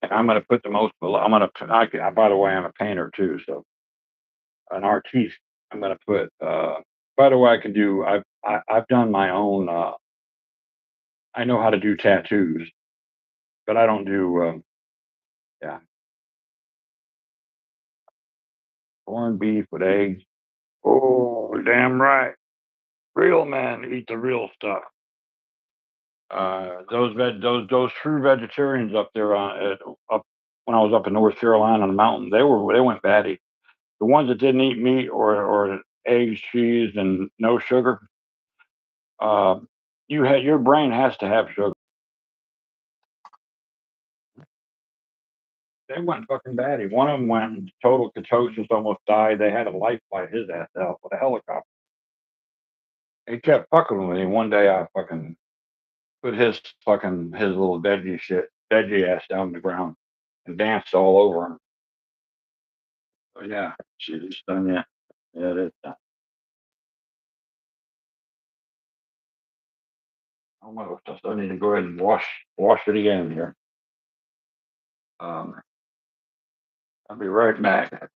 And I'm gonna put the most I'm gonna by the way, I'm a painter too, so an artiste. I'm gonna put By the way, I've done my own, I know how to do tattoos, but I don't do, yeah. Corned beef with eggs. Oh, damn right. Real men eat the real stuff. Those true vegetarians up there up when I was up in North Carolina on the mountain, they went batty. The ones that didn't eat meat or eggs, cheese, and no sugar, uh, your brain has to have sugar. They went fucking batty. One of them went total ketosis, almost died. They had a life flight his ass out with a helicopter. He kept fucking with me. One day I fucking put his little veggie ass down on the ground and danced all over him. So yeah, she's done. Yeah, yeah, it is done. Almost. I still need to go ahead and wash it again here. Um, I'll be right back.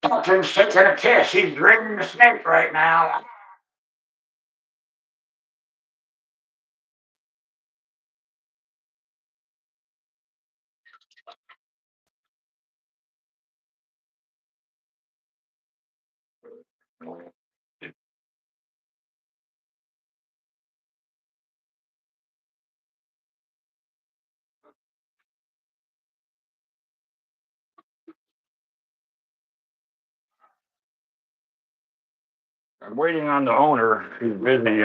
Fucking sick in a kiss. He's drinking the snake right now. I'm waiting on the owner. He's busy,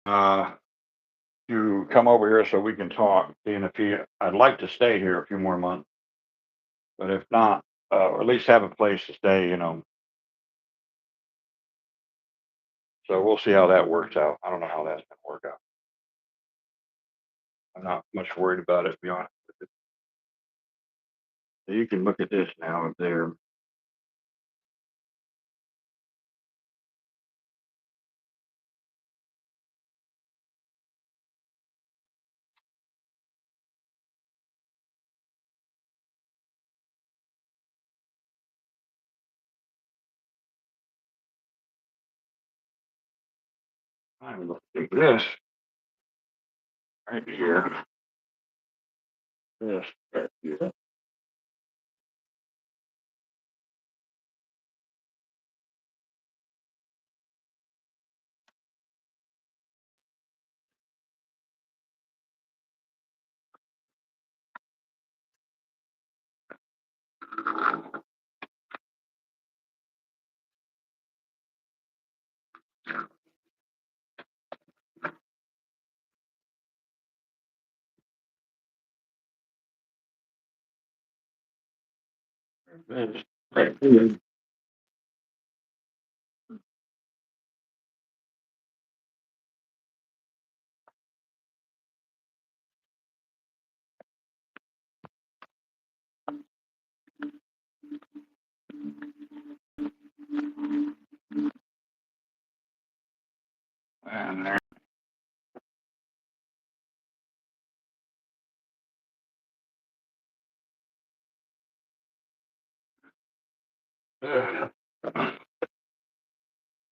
uh, to come over here so we can talk. Seeing if I'd like to stay here a few more months, but if not, or at least have a place to stay. So we'll see how that works out. I don't know how that's gonna work out. I'm not much worried about it, to be honest with you. So you can look at this now up there. I'm gonna take this right here. This right here. This right here. And there. Put it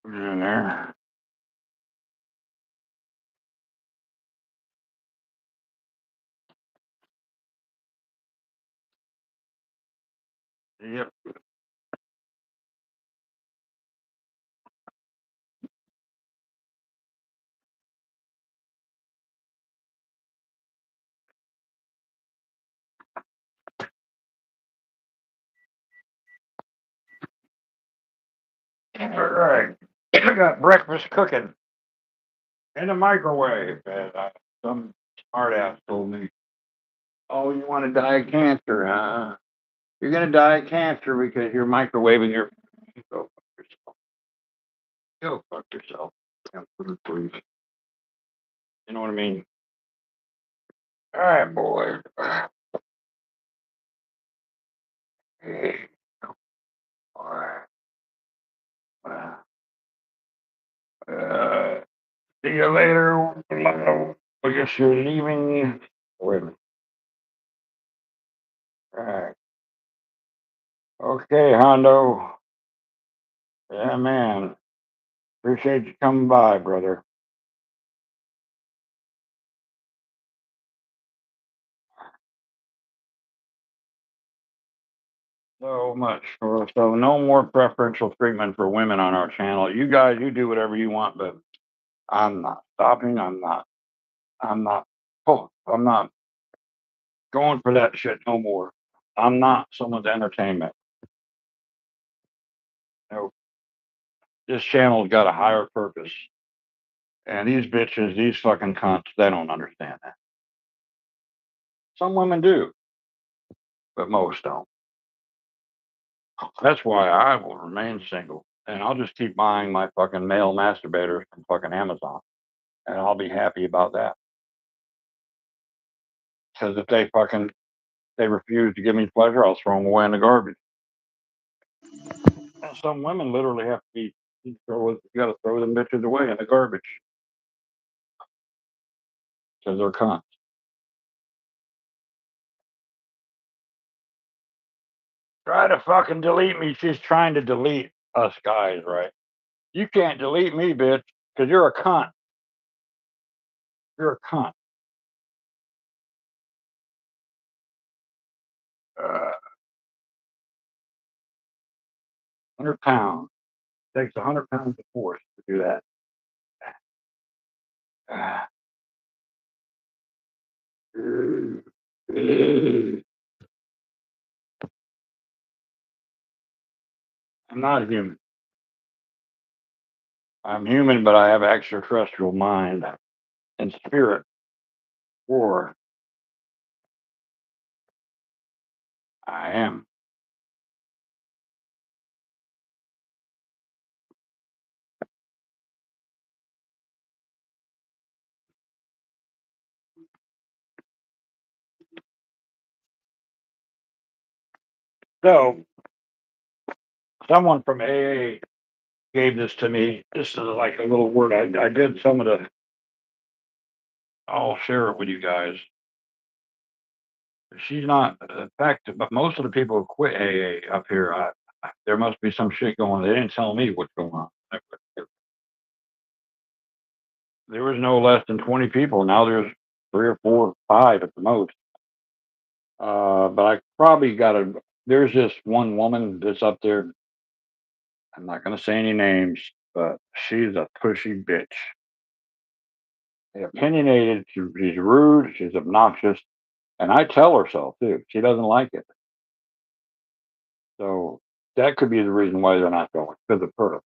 in there. Yep. All right. I got breakfast cooking in the microwave. And some smart ass told me, "Oh, you want to die of cancer, huh? You're gonna die of cancer because you're microwaving your." Go fuck yourself. Go fuck yourself. Yeah, food, please. You know what I mean? All right, boy. Hey, all right. Uh, See you later. I guess you're leaving. Wait a minute. All right. Okay, Hondo. Yeah, man. Appreciate you coming by, brother. So much. So no more preferential treatment for women on our channel. You guys, you do whatever you want, but I'm not stopping. I'm not. I'm not. Oh, I'm not going for that shit no more. I'm not someone's entertainment. No, this channel's got a higher purpose. And these bitches, these fucking cunts, they don't understand that. Some women do, but most don't. That's why I will remain single. And I'll just keep buying my fucking male masturbators from fucking Amazon. And I'll be happy about that. Because if they refuse to give me pleasure, I'll throw them away in the garbage. And some women literally have to be, you got to throw them bitches away in the garbage. Because they're cunts. Try to fucking delete me. She's trying to delete us guys, right? You can't delete me, bitch, because you're a cunt. You're a cunt. 100 pounds. Takes 100 pounds of force to do that. I'm not human. I'm human, but I have extraterrestrial mind and spirit. Or I am. So, someone from AA gave this to me. This is like a little word. I did some of the. I'll share it with you guys. She's not, in fact, but most of the people who quit AA up here, there must be some shit going on. They didn't tell me what's going on. There was no less than 20 people. Now there's 3 or 4, 5 at the most. But I probably there's this one woman that's up there. I'm not going to say any names, but she's a pushy bitch. Opinionated, she's rude, she's obnoxious. And I tell her so too. She doesn't like it. So that could be the reason why they're not going, because of her.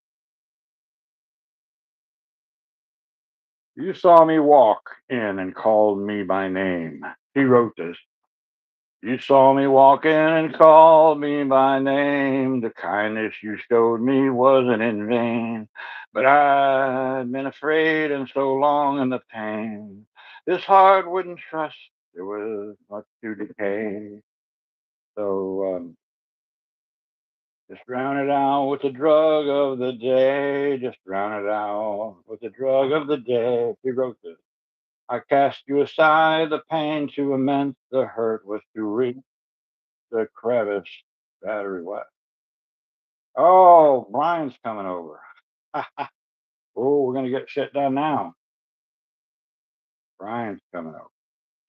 You saw me walk in and called me by name. He wrote this. You saw me walk in and called me by name. The kindness you showed me wasn't in vain. But I'd been afraid and so long in the pain. This heart wouldn't trust there was much to decay. So just drown it out with the drug of the day. Just drown it out with the drug of the day. He wrote this. I cast you aside, the pain too immense, the hurt was too reach, the crevice, battery what? Oh, Brian's coming over. Oh, we're gonna get shit done now. Brian's coming over.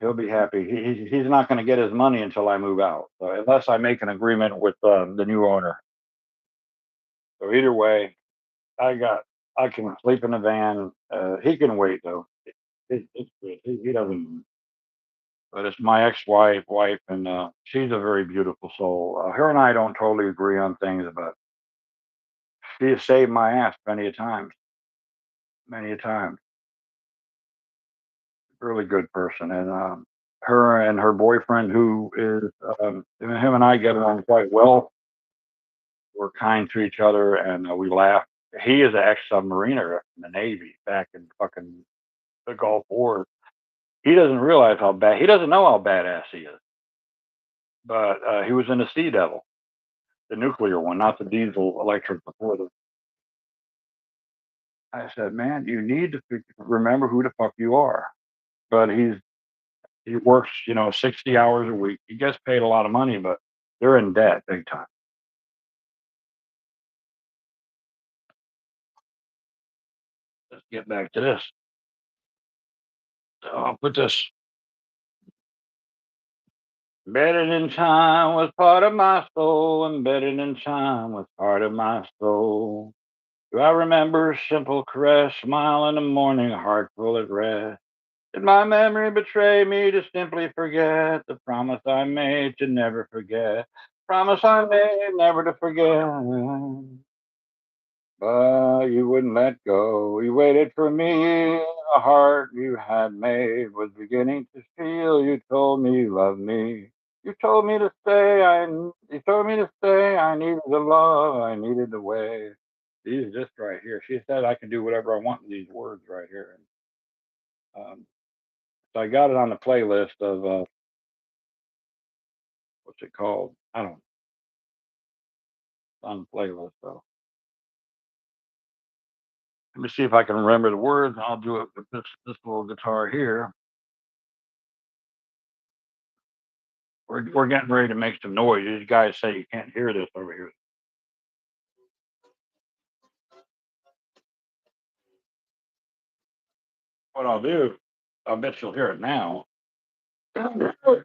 He'll be happy. He's not gonna get his money until I move out, so unless I make an agreement with the new owner. So either way, I can sleep in the van. He can wait though. It's good. He doesn't. But it's my wife, and she's a very beautiful soul. Her and I don't totally agree on things, but she has saved my ass many a time. Many a time. Really good person, and her and her boyfriend, who is him and I get along quite well. We're kind to each other, and we laugh. He is an ex-submariner in the Navy back in fucking the Gulf War. He doesn't realize how bad. He doesn't know how badass he is. But he was in the Sea Devil, the nuclear one, not the diesel electric before the. I said, man, you need to remember who the fuck you are. But he works, 60 hours a week. He gets paid a lot of money, but they're in debt big time. Let's get back to this. So I'll put this. Embedded in time was part of my soul. Embedded in time was part of my soul. Do I remember a simple caress, smile in the morning, a heart full at rest? Did my memory betray me to simply forget the promise I made to never forget? Promise I made never to forget. But you wouldn't let go. You waited for me. The heart you had made was beginning to feel. You told me you loved me. You told me to stay. You told me to stay. I needed the love. I needed the way. These just right here. She said I can do whatever I want in these words right here. So I got it on the playlist of what's it called? I don't know. It's on the playlist though. Let me see if I can remember the words. I'll do it with this little guitar here. We're getting ready to make some noise. These guys say you can't hear this over here. What I'll do, I bet you'll hear it now. Oh,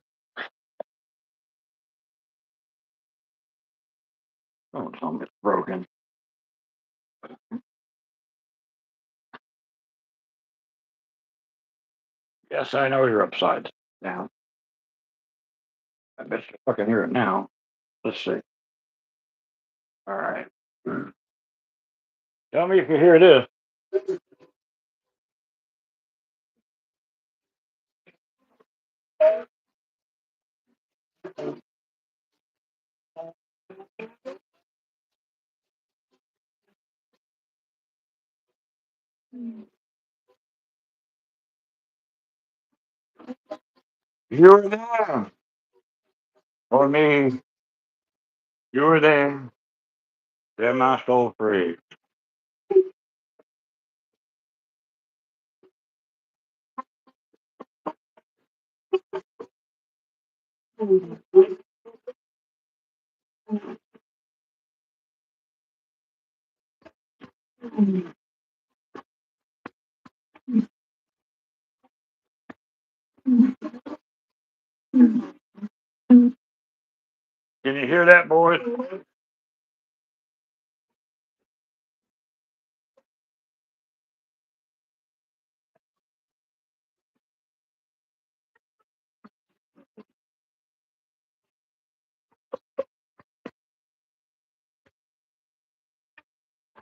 something's broken. Yes, I know you're upside down. I bet you fucking hear it now. Let's see. All right. Tell me if you hear this. You were there for me. You were there. Set my soul free. Can you hear that, boys?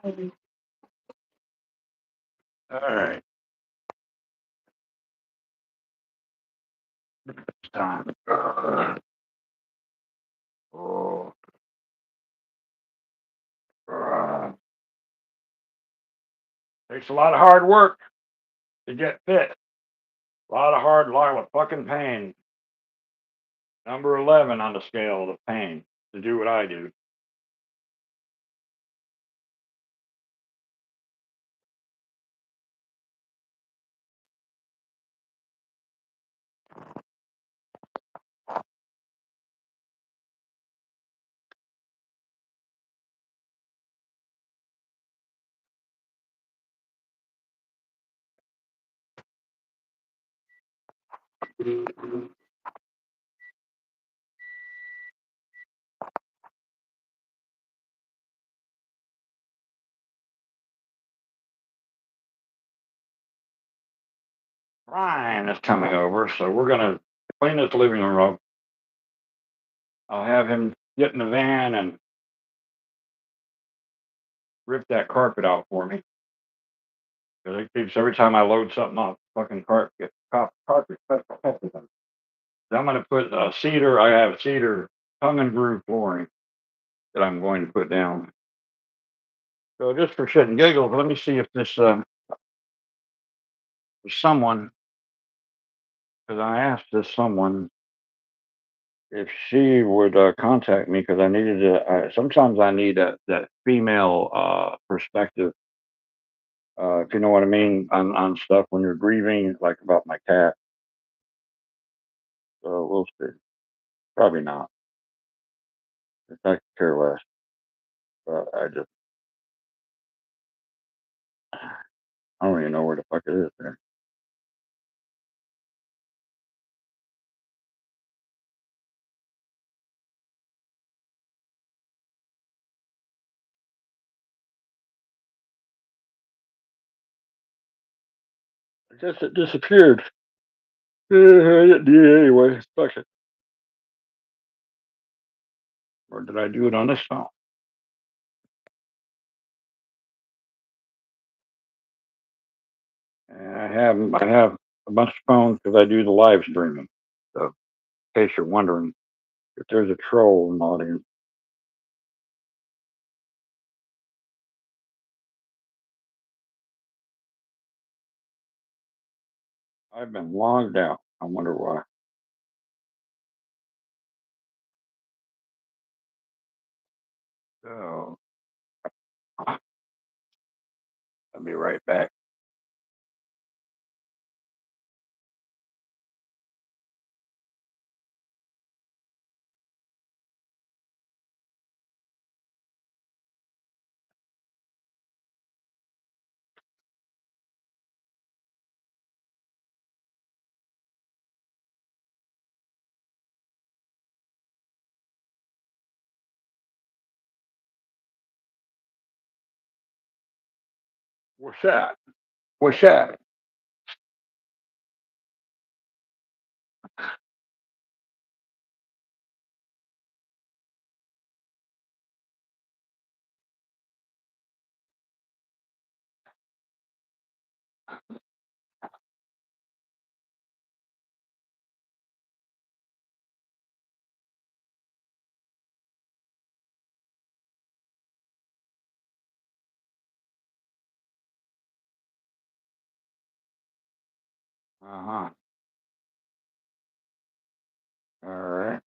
All right. It's time. Oh. Takes a lot of hard work to get fit. A lot of fucking pain. Number 11 on the scale of pain to do what I do. Ryan is coming over, so we're gonna clean this living room up. I'll have him get in the van and rip that carpet out for me. Because it keeps every time I load something up, fucking carpet. So I'm gonna put cedar. I have cedar tongue and groove flooring that I'm going to put down. So just for shit and giggles, let me see if this someone, because I asked this someone if she would contact me because I needed to. Sometimes I need that female perspective if you know what I mean, on stuff when you're grieving, like about my cat. So we'll see. Probably not. I could care less. But I don't even know where the fuck it is there. I guess it disappeared. Anyway, fuck it. Or did I do it on this phone? And I have a bunch of phones because I do the live streaming. So in case you're wondering if there's a troll in the audience. I've been logged out. I wonder why. So I'll be right back. What's that? What's that? Uh huh. All right.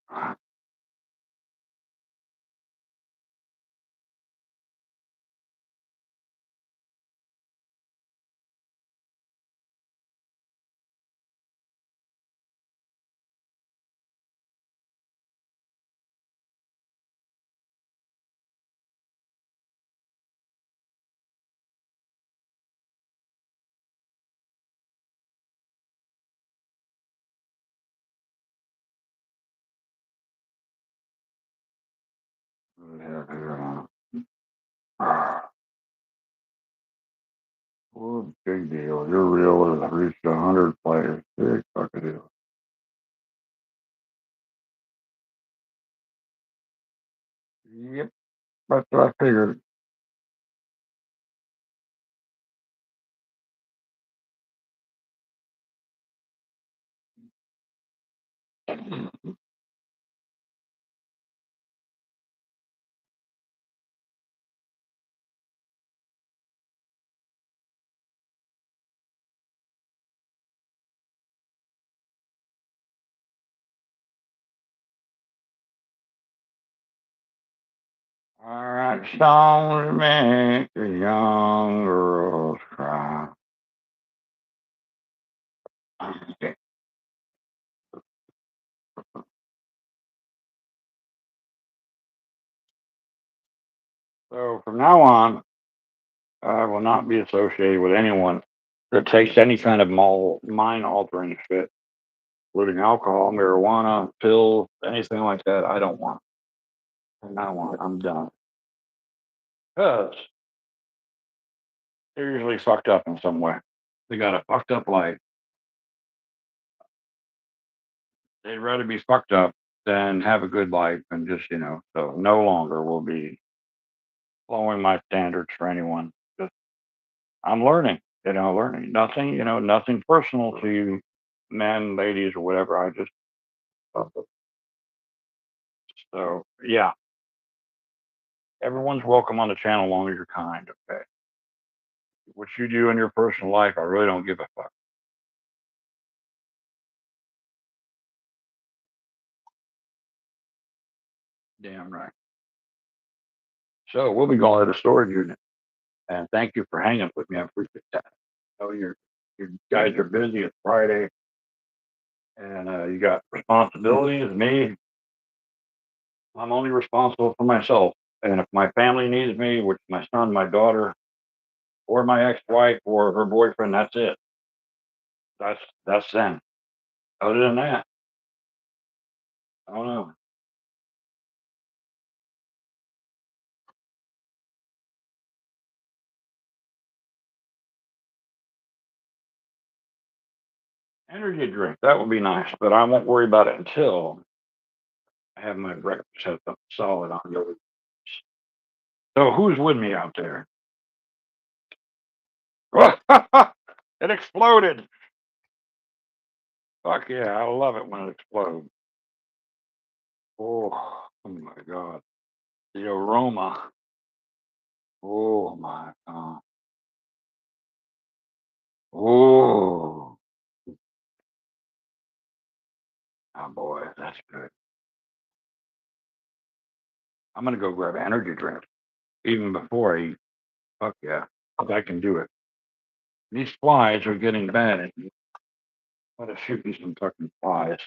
What do we have here? Oh, big deal. Your reel has reached 100 players. Big fucking deal. Yep, that's what I figured. All right, songs make the young girls cry. Okay. So from now on, I will not be associated with anyone that takes any kind of mind altering shit, including alcohol, marijuana, pills, anything like that. I don't want. From now on, I'm done. Because they're usually fucked up in some way. They got a fucked up life. They'd rather be fucked up than have a good life and just, so no longer will be lowering my standards for anyone. Just I'm learning, learning nothing, nothing personal to you, men, ladies, or whatever. I just so yeah, everyone's welcome on the channel as long as you're kind. Okay, what you do in your personal life, I really don't give a fuck. Damn right. So we'll be going to the storage unit. And thank you for hanging with me. I appreciate that. I know you guys are busy. It's Friday, and you got responsibilities. Me, I'm only responsible for myself. And if my family needs me, which my son, my daughter, or my ex-wife or her boyfriend, that's it. That's them. Other than that, I don't know. Energy drink, that would be nice, but I won't worry about it until I have my breakfast set up solid on the other. So who's with me out there? It exploded. Fuck yeah, I love it when it explodes. Oh my God. The aroma. Oh my God. Oh, oh boy, that's good. I'm gonna go grab an energy drink even before I eat. Fuck yeah, I can do it. These flies are getting bad. I'm gonna shoot me some fucking flies.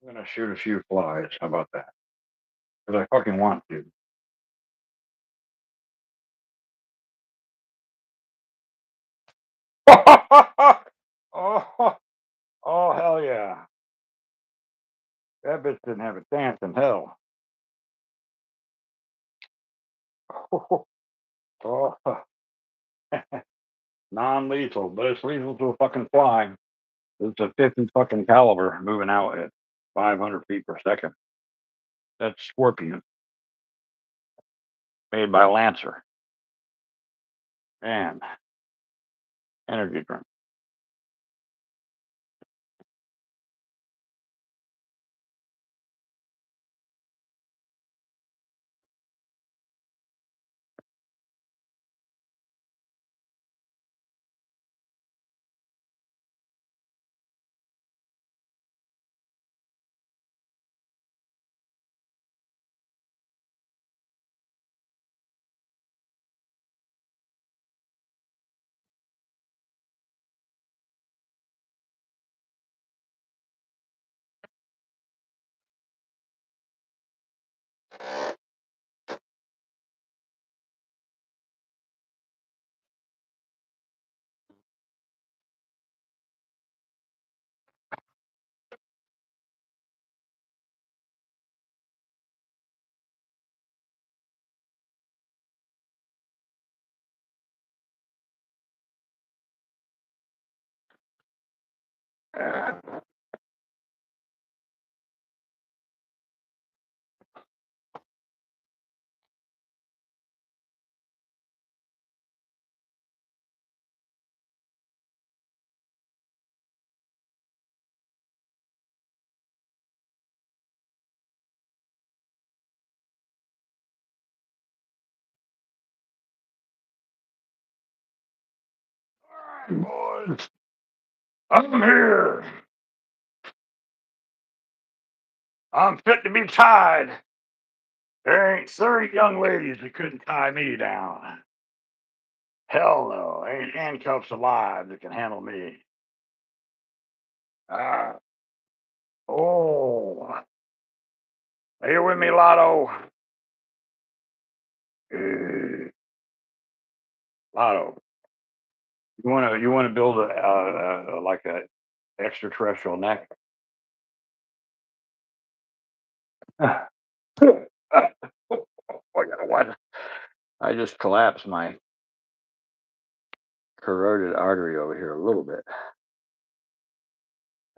I'm gonna shoot a few flies. How about that? Because I fucking want to. Oh, oh, hell yeah. That bitch didn't have a chance in hell. Oh, non-lethal, but it's lethal to a fucking fly. It's a 50 fucking caliber moving out at 500 feet per second. That's Scorpion, made by Lancer. And energy drink. Boys, I'm here. I'm fit to be tied. There ain't 30 young ladies that couldn't tie me down. Hell no, ain't handcuffs alive that can handle me. Ah, oh, are you with me, Lotto? Lotto, you wanna build a like a extraterrestrial neck? I got what? I just collapsed my carotid artery over here a little bit.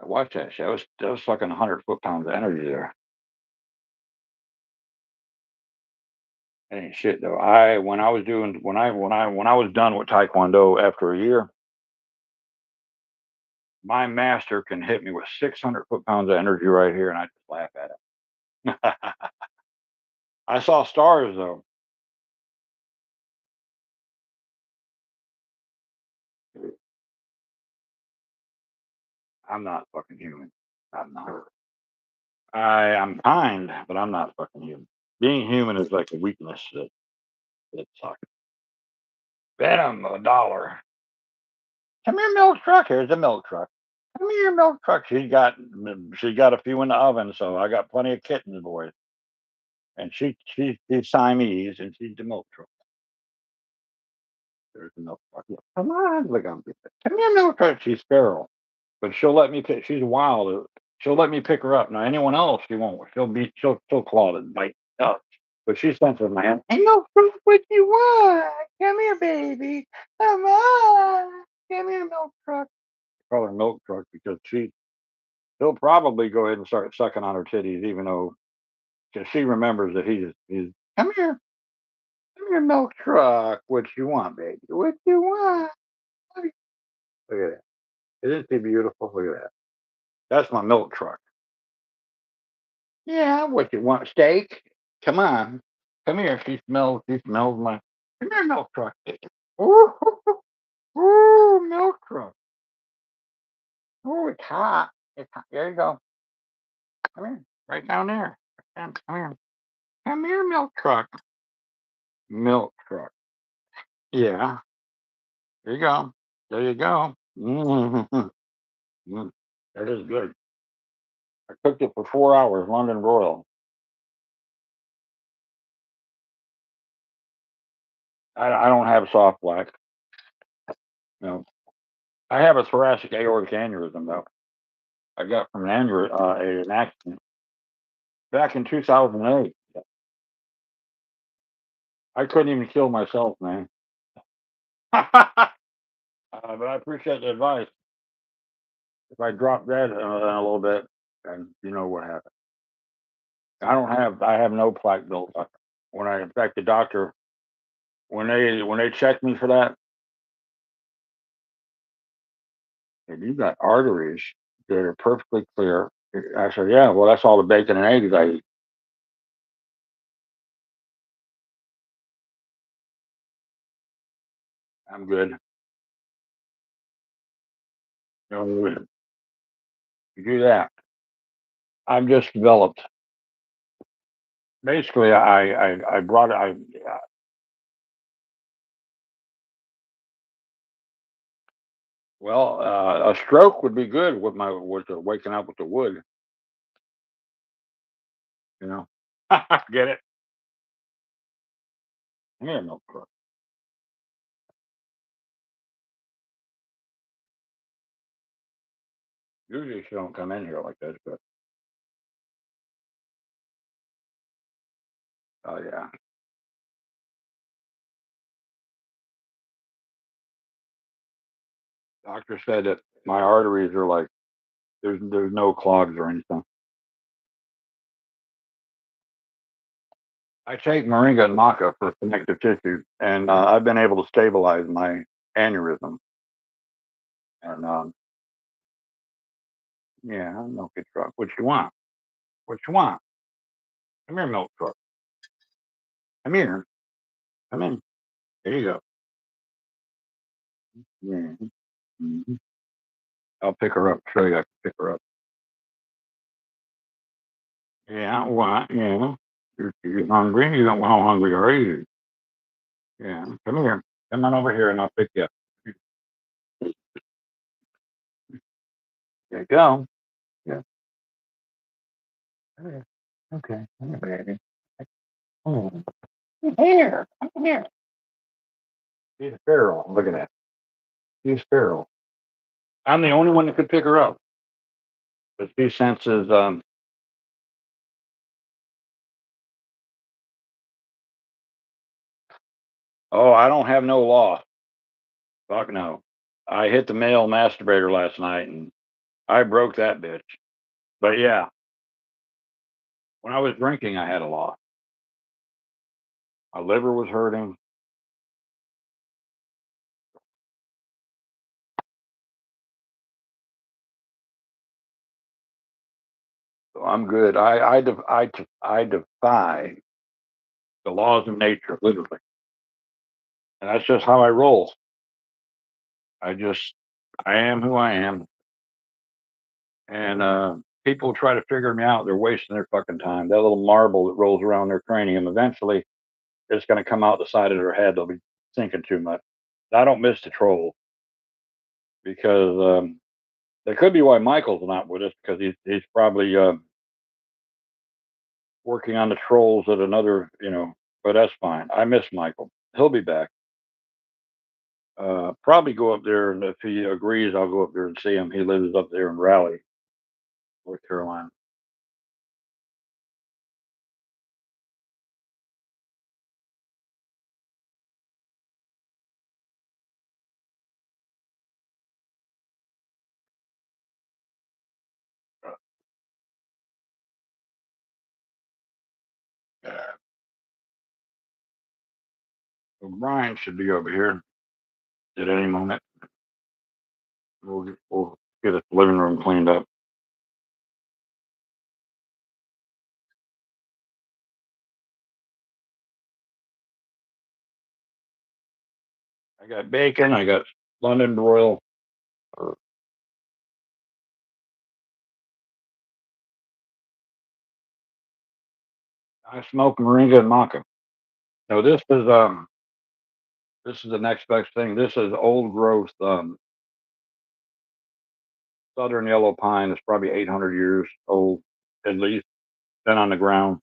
Watch that shit. That was fucking 100 foot-pounds of energy there. Ain't shit though. When I was doing when I was done with Taekwondo after a year, my master can hit me with 600 foot-pounds of energy right here, and I just laugh at it. I saw stars though. I'm not fucking human. I'm not. I'm kind, but I'm not fucking human. Being human is like a weakness that sucks. Venom, $1. Come here, milk truck. Here's a milk truck. Come here, milk truck. She's got a few in the oven, so I got plenty of kittens, boys. And she's Siamese, and she's the milk truck. There's the milk truck. Yeah. Come on, look, come here, milk truck. She's feral, but she'll let me pick. She's wild. She'll let me pick her up. Now anyone else, she won't. She'll claw and bite up. But she's sensitive, man. Hey, milk truck, what you want? Come here, baby. Come on. Come here, milk truck. Call her milk truck because he'll probably go ahead and start sucking on her titties, even though because she remembers that he's come here, milk truck. What you want, baby? What you want? Look at that. Isn't she beautiful? Look at that. That's my milk truck. Yeah, what you want? Steak? Come on. Come here. She smells my come here, milk truck. Ooh, ooh, milk truck. Ooh, it's hot. It's hot. There you go. Come here. Right down there. Come here. Come here, milk truck. Milk truck. Yeah. There you go. There you go. Mm-hmm. Mm, that is good. I cooked it for 4 hours, London broil. I don't have soft black. No, I have a thoracic aortic aneurysm though. I got from an accident back in 2008. I couldn't even kill myself, man. But I appreciate the advice. If I drop dead in a little bit, and you know what happened. I have no plaque built up. In fact, the doctor, when they checked me for that, and you got arteries that are perfectly clear. I said, yeah, well, that's all the bacon and eggs I eat. I'm good. You do that. I've just developed. Basically, I brought it. A stroke would be good with the waking up with the wood. You know, get it? Yeah, no problem. Usually she don't come in here like this, but oh yeah. Doctor said that my arteries are like there's no clogs or anything. I take moringa and maca for connective tissue, and I've been able to stabilize my aneurysm. And yeah, milk it truck. What you want? What you want? Come here, milk truck. Come here. Come in. There you go. Yeah. Mhm. I'll pick her up. Show you I can pick her up. Yeah. What? Yeah. You're hungry? You don't. How hungry are you? Yeah. Come here. Come on over here, and I'll pick you up. There you go. Yeah. Come here. Okay. Come here, baby. Oh. Come here. Come here. She's feral. Look at that. She's feral. I'm the only one that could pick her up. But she senses. Oh, I don't have no law. Fuck no. I hit the male masturbator last night, and I broke that bitch. But yeah, when I was drinking, I had a law. My liver was hurting. So I'm good. I defy the laws of nature, literally, and that's just how I roll. I just I am who I am, and people try to figure me out, they're wasting their fucking time. That little marble that rolls around their cranium, eventually it's going to come out the side of their head. They'll be thinking too much. I don't miss the troll because that could be why Michael's not with us because he's probably working on the trolls at another, but that's fine. I miss Michael. He'll be back. Probably go up there, and if he agrees, I'll go up there and see him. He lives up there in Raleigh, North Carolina. So Brian should be over here at any moment. We'll get the living room cleaned up. I got bacon. I got London broil. I smoke moringa and maca. So this is the next best thing. This is old growth southern yellow pine. It's probably 800 years old at least. Been on the ground,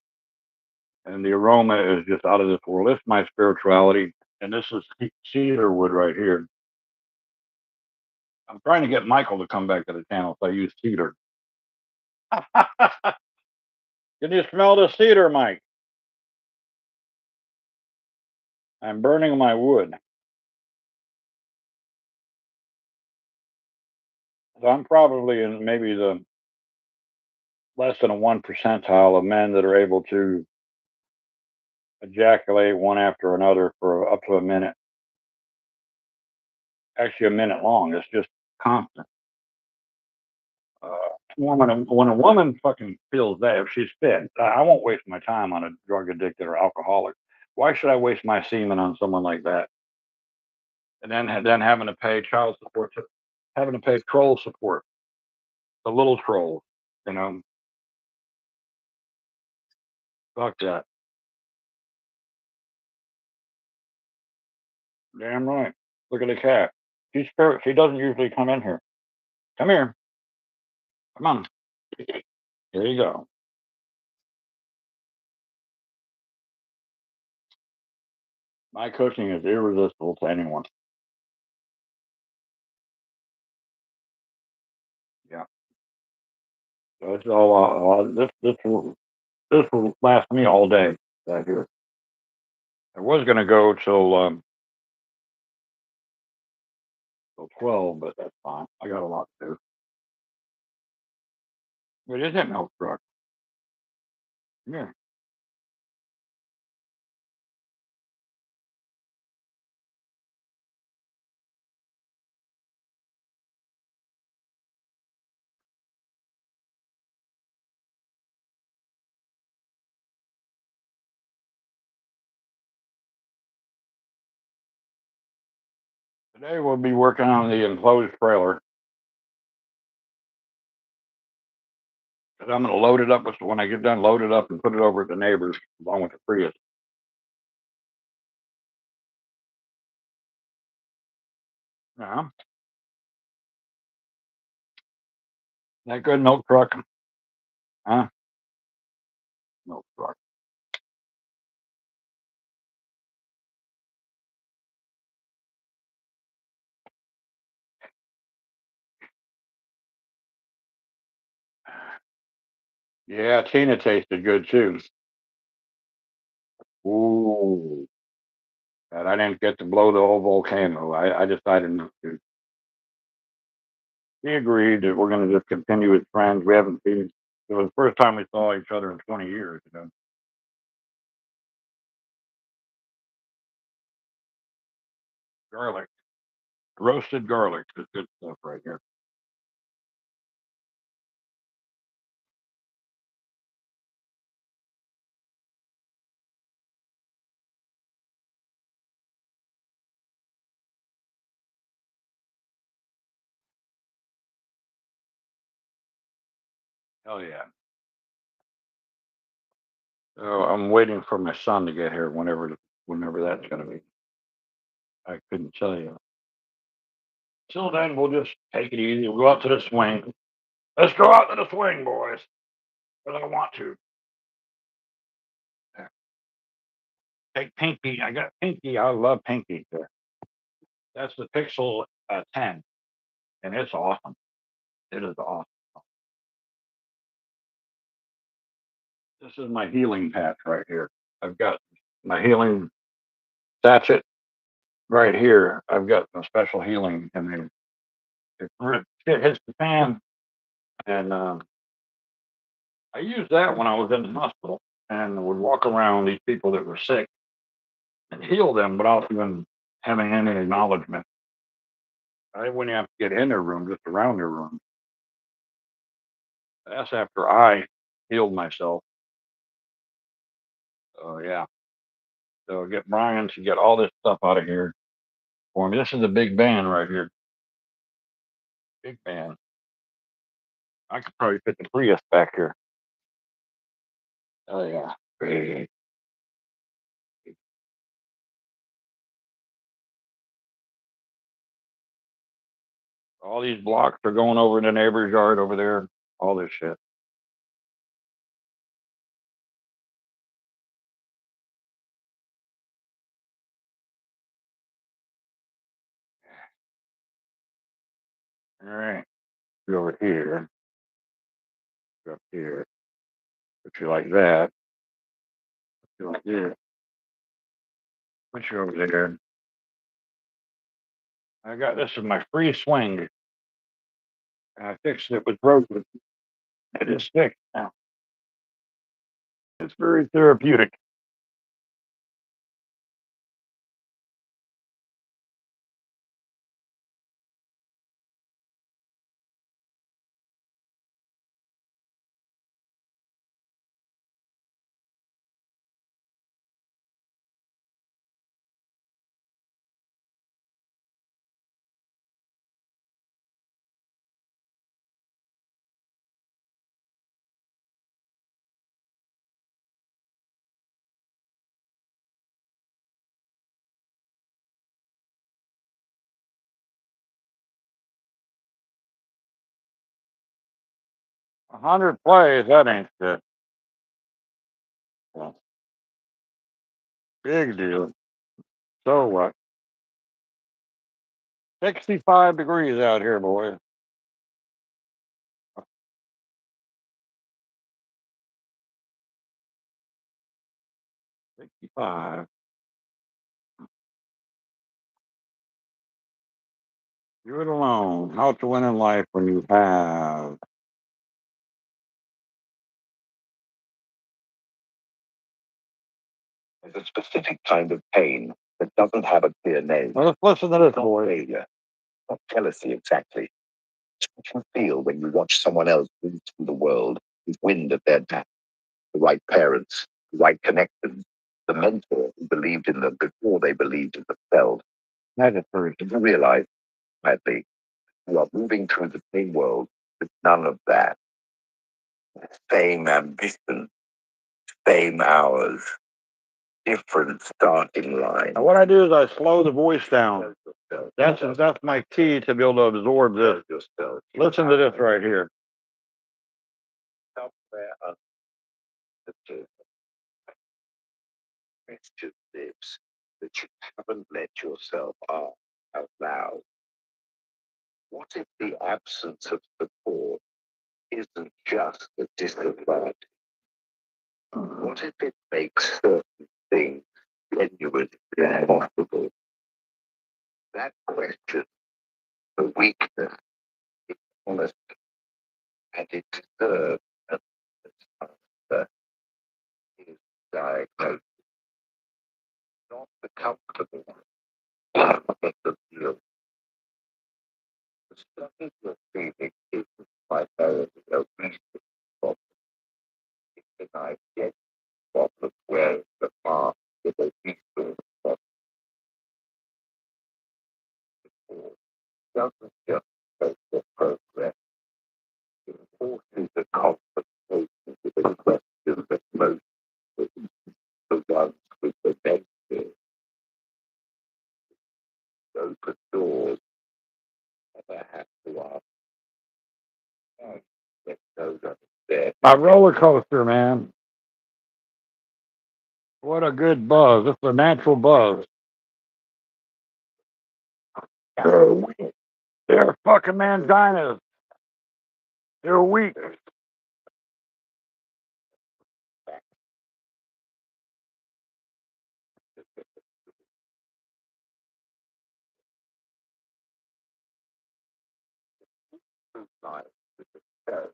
and the aroma is just out of this world. It's my spirituality, and this is cedar wood right here. I'm trying to get Michael to come back to the channel, so I use cedar. Can you smell the cedar, Mike? I'm burning my wood. So I'm probably in maybe the less than a 1 percentile of men that are able to ejaculate one after another for up to a minute. Actually, a minute long. It's just constant. When a woman fucking feels that, if she's fit, I won't waste my time on a drug addicted or alcoholic. Why should I waste my semen on someone like that? And then having to pay child support, having to pay troll support, the little trolls, you know, fuck that. Damn right. Look at the cat. She doesn't usually come in here. Come here. Come on. Here you go. My cooking is irresistible to anyone. Yeah. So it's all this will last me all day. Right here. I was gonna go till 12, but that's fine. I got a lot to do. What is that milk truck? Yeah. Today we'll be working on the enclosed trailer. And I'm gonna load it up when I get done, load it up and put it over at the neighbors along with the Prius. Yeah. That good milk truck. Huh? Milk truck. Yeah, Tina tasted good too. Ooh. And I didn't get to blow the whole volcano. I decided not to. We agreed that we're gonna just continue as friends. We haven't seen it was the first time we saw each other in 20 years, Garlic. Roasted garlic is good stuff right here. Oh yeah. So I'm waiting for my son to get here whenever that's gonna be. I couldn't tell you. Till then, we'll just take it easy. We'll go out to the swing. Let's go out to the swing, boys. Because I want to. Take Pinky. I got Pinky. I love Pinky. That's the Pixel 10, and it's awesome. It is awesome. This is my healing patch right here. I've got my healing sachet right here. I've got some special healing, and then if shit hits the fan, and I used that when I was in the hospital, and would walk around these people that were sick and heal them without even having any acknowledgement. I wouldn't have to get in their room, just around their room. That's after I healed myself. So yeah. So get Brian to get all this stuff out of here for me. This is a big band right here. Big band. I could probably fit the Prius back here. Oh yeah. Big. All these blocks are going over in the neighbor's yard over there. All this shit. All right. Go over here. Go up here. Put you like that. Put you like this. Put you over there. I got this is my free swing. And I fixed it with broken. It is fixed now. It's very therapeutic. A 100 plays, that ain't shit. Well, big deal. So what? 65 degrees out here, boys. 65. Do it alone. How to win in life when you have. There's a specific kind of pain that doesn't have a clear name. Well, let's listen to this, Not boys. failure, not jealousy exactly. It's what you feel when you watch someone else move through the world with wind at their back. The right parents, the right connections, the mentor who believed in them before they believed in themselves. That is true. And you realize, sadly, you are moving through the same world with none of that. Same ambition, same hours, different starting line. Now, what I do is I slow the voice down. That's my key to be able to absorb this. Listen to this right here. Somewhere under the surface, question lives that you haven't let yourself ask out loud. What if the absence of support isn't just a disadvantage? What if it makes certain things genuinely impossible? That question, the weakness, is honest, and it deserves an answer. Is diagnosed, not the comfortable one, but the real. The study you're feeling isn't primarily a reason problem. It's an identity problem where the past is a resource problem. It doesn't just go for progress, it forces a confrontation with a question that most of the ones with the benefit open doors never have to ask. Get those upstairs. My roller coaster, man. What a good buzz. It's a natural buzz. They're fucking manginas. They're weak. Life is a test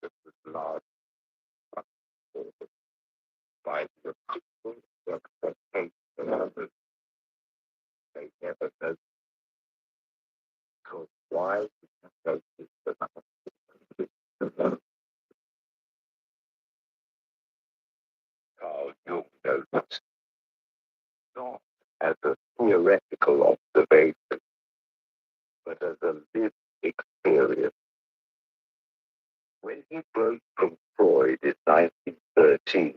that was large by the people's expectations of others. They never know because why notice the Carl Jung noticed not as a theoretical observation, but as a lived experience. When he broke from Freud in 1913,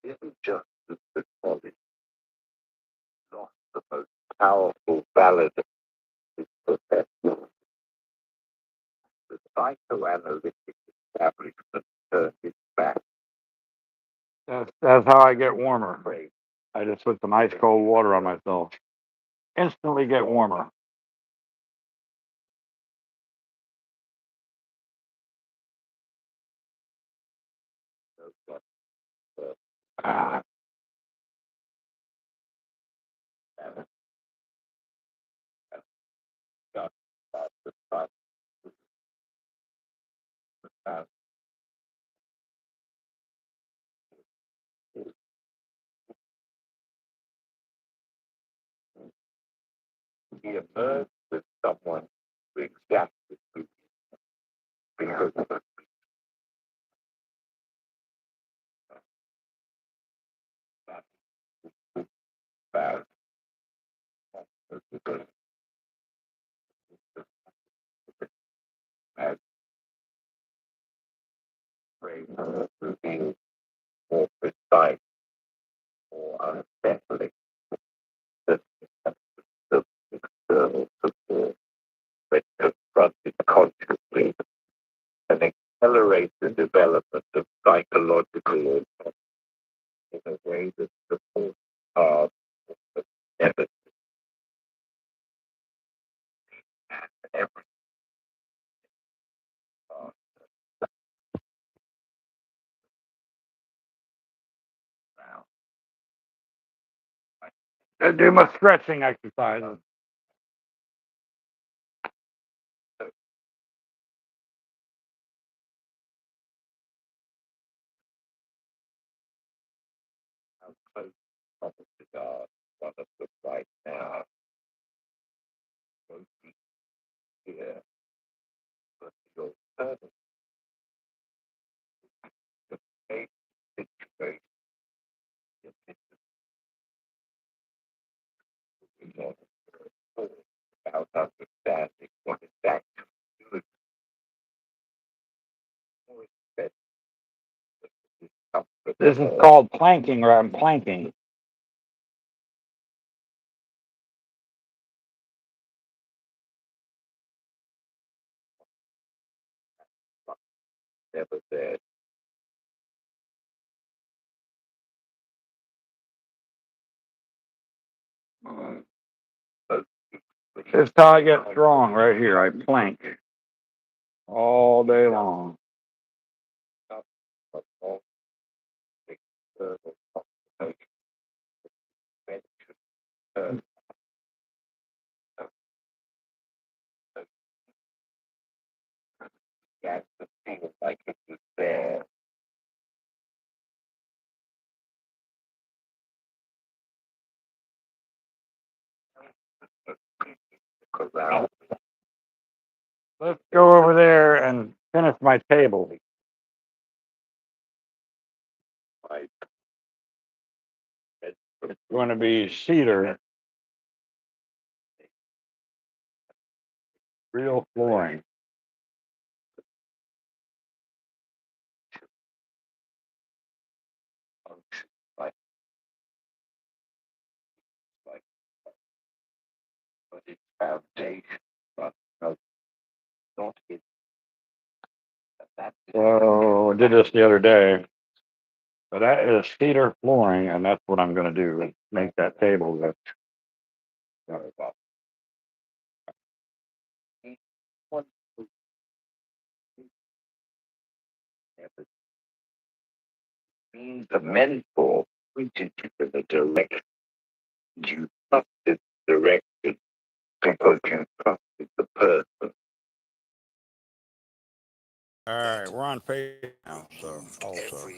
he didn't just lose the knowledge, lost the most powerful valid of his profession. The psychoanalytic establishment turned its back. That's how I get warmer. I just put some ice cold water on myself. Instantly get warmer. Ah, He emerged with someone who exactly because of a bad as frame revealed more precise or unsettling than the external support when confronted consciously and accelerate the development of psychological autonomy in a way that supports hard never every part. Now, I do my stretching exercises. how close of a cigar one of them right now, smoking here, but the alternative a situation is not about understanding what is actually good or expect comfort. This is called planking, or I'm planking. Never there. This is how I get strong right here. I plank all day long. Of all external confrontation, mention, began to feel like it was there. Corral. Let's go over there and finish my table. Like, It's going to be cedar, real flooring. function like, like, but its foundation, but not it. That So I did this the other day. So that is cedar flooring, and that's what I'm going to do is make that table. That's one means the mentor pointed you in the direction. You trusted the direction because you trusted the person. all right. We're on Facebook now, so also.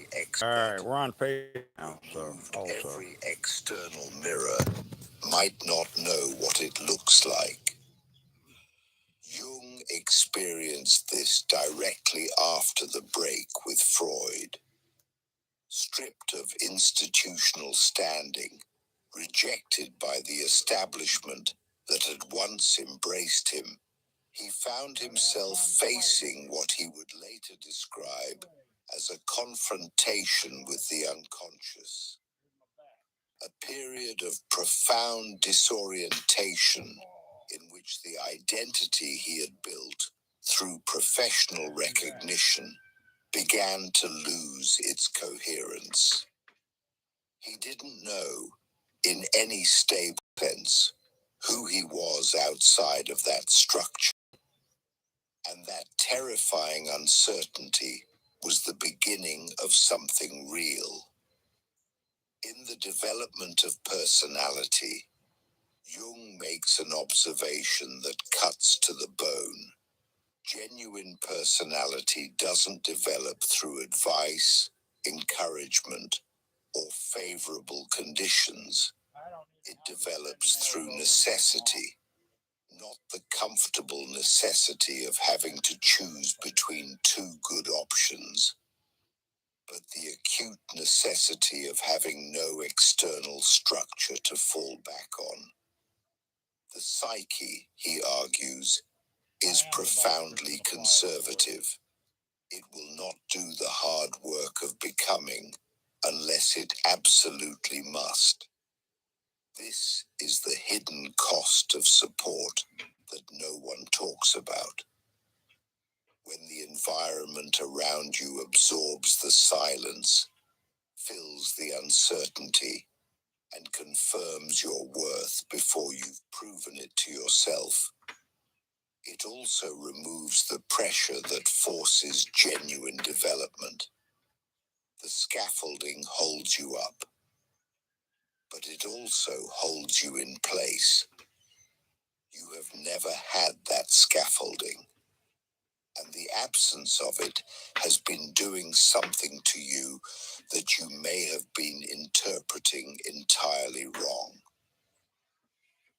All right, we're on Facebook now, so also. Every external mirror might not know what it looks like. Jung experienced this directly after the break with Freud. Stripped of institutional standing, rejected by the establishment that had once embraced him, he found himself facing what he would later describe as a confrontation with the unconscious. A period of profound disorientation in which the identity he had built through professional recognition began to lose its coherence. He didn't know, in any stable sense, who he was outside of that structure. And that terrifying uncertainty was the beginning of something real. In the development of personality, Jung makes an observation that cuts to the bone. Genuine personality doesn't develop through advice, encouragement, or favorable conditions. It develops through necessity, not the comfortable necessity of having to choose between two good options, but the acute necessity of having no external structure to fall back on. The psyche, he argues, is profoundly conservative. It will not do the hard work of becoming unless it absolutely must. This is the hidden cost of support that no one talks about. When the environment around you absorbs the silence, fills the uncertainty, and confirms your worth before you've proven it to yourself, it also removes the pressure that forces genuine development. The scaffolding holds you up, but it also holds you in place. You have never had that scaffolding, and the absence of it has been doing something to you that you may have been interpreting entirely wrong.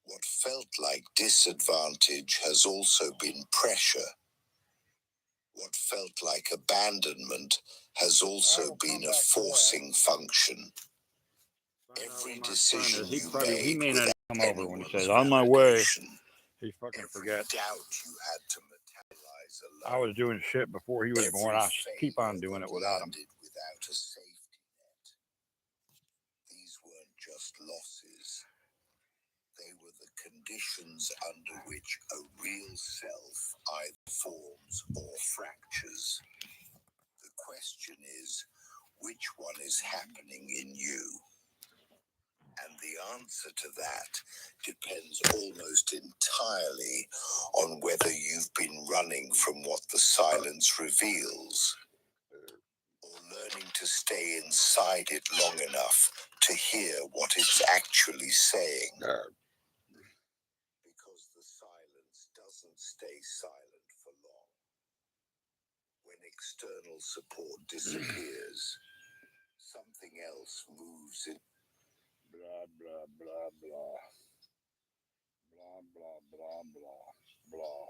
What felt like disadvantage has also been pressure. What felt like abandonment has also been a forcing function. Every decision you made he may not without come over when he anyone's says on my way. validation, He fucking every forgets. doubt you had to materialize I alone, was doing shit before he was born. I keep on doing it without him. without a safety net. These weren't just losses. They were the conditions under which a real self either forms or fractures. The question is, which one is happening in you? And the answer to that depends almost entirely on whether you've been running from what the silence reveals, or learning to stay inside it long enough to hear what it's actually saying. Because the silence doesn't stay silent for long. When external support disappears, something else moves in. Blah, blah, blah, blah. Blah, blah, blah, blah, blah.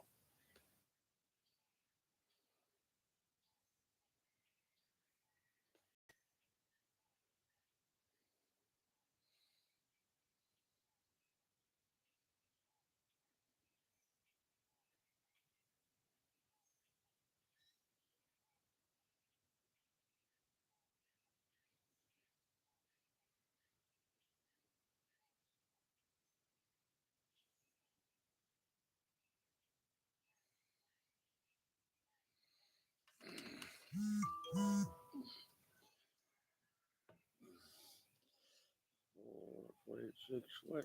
46 what?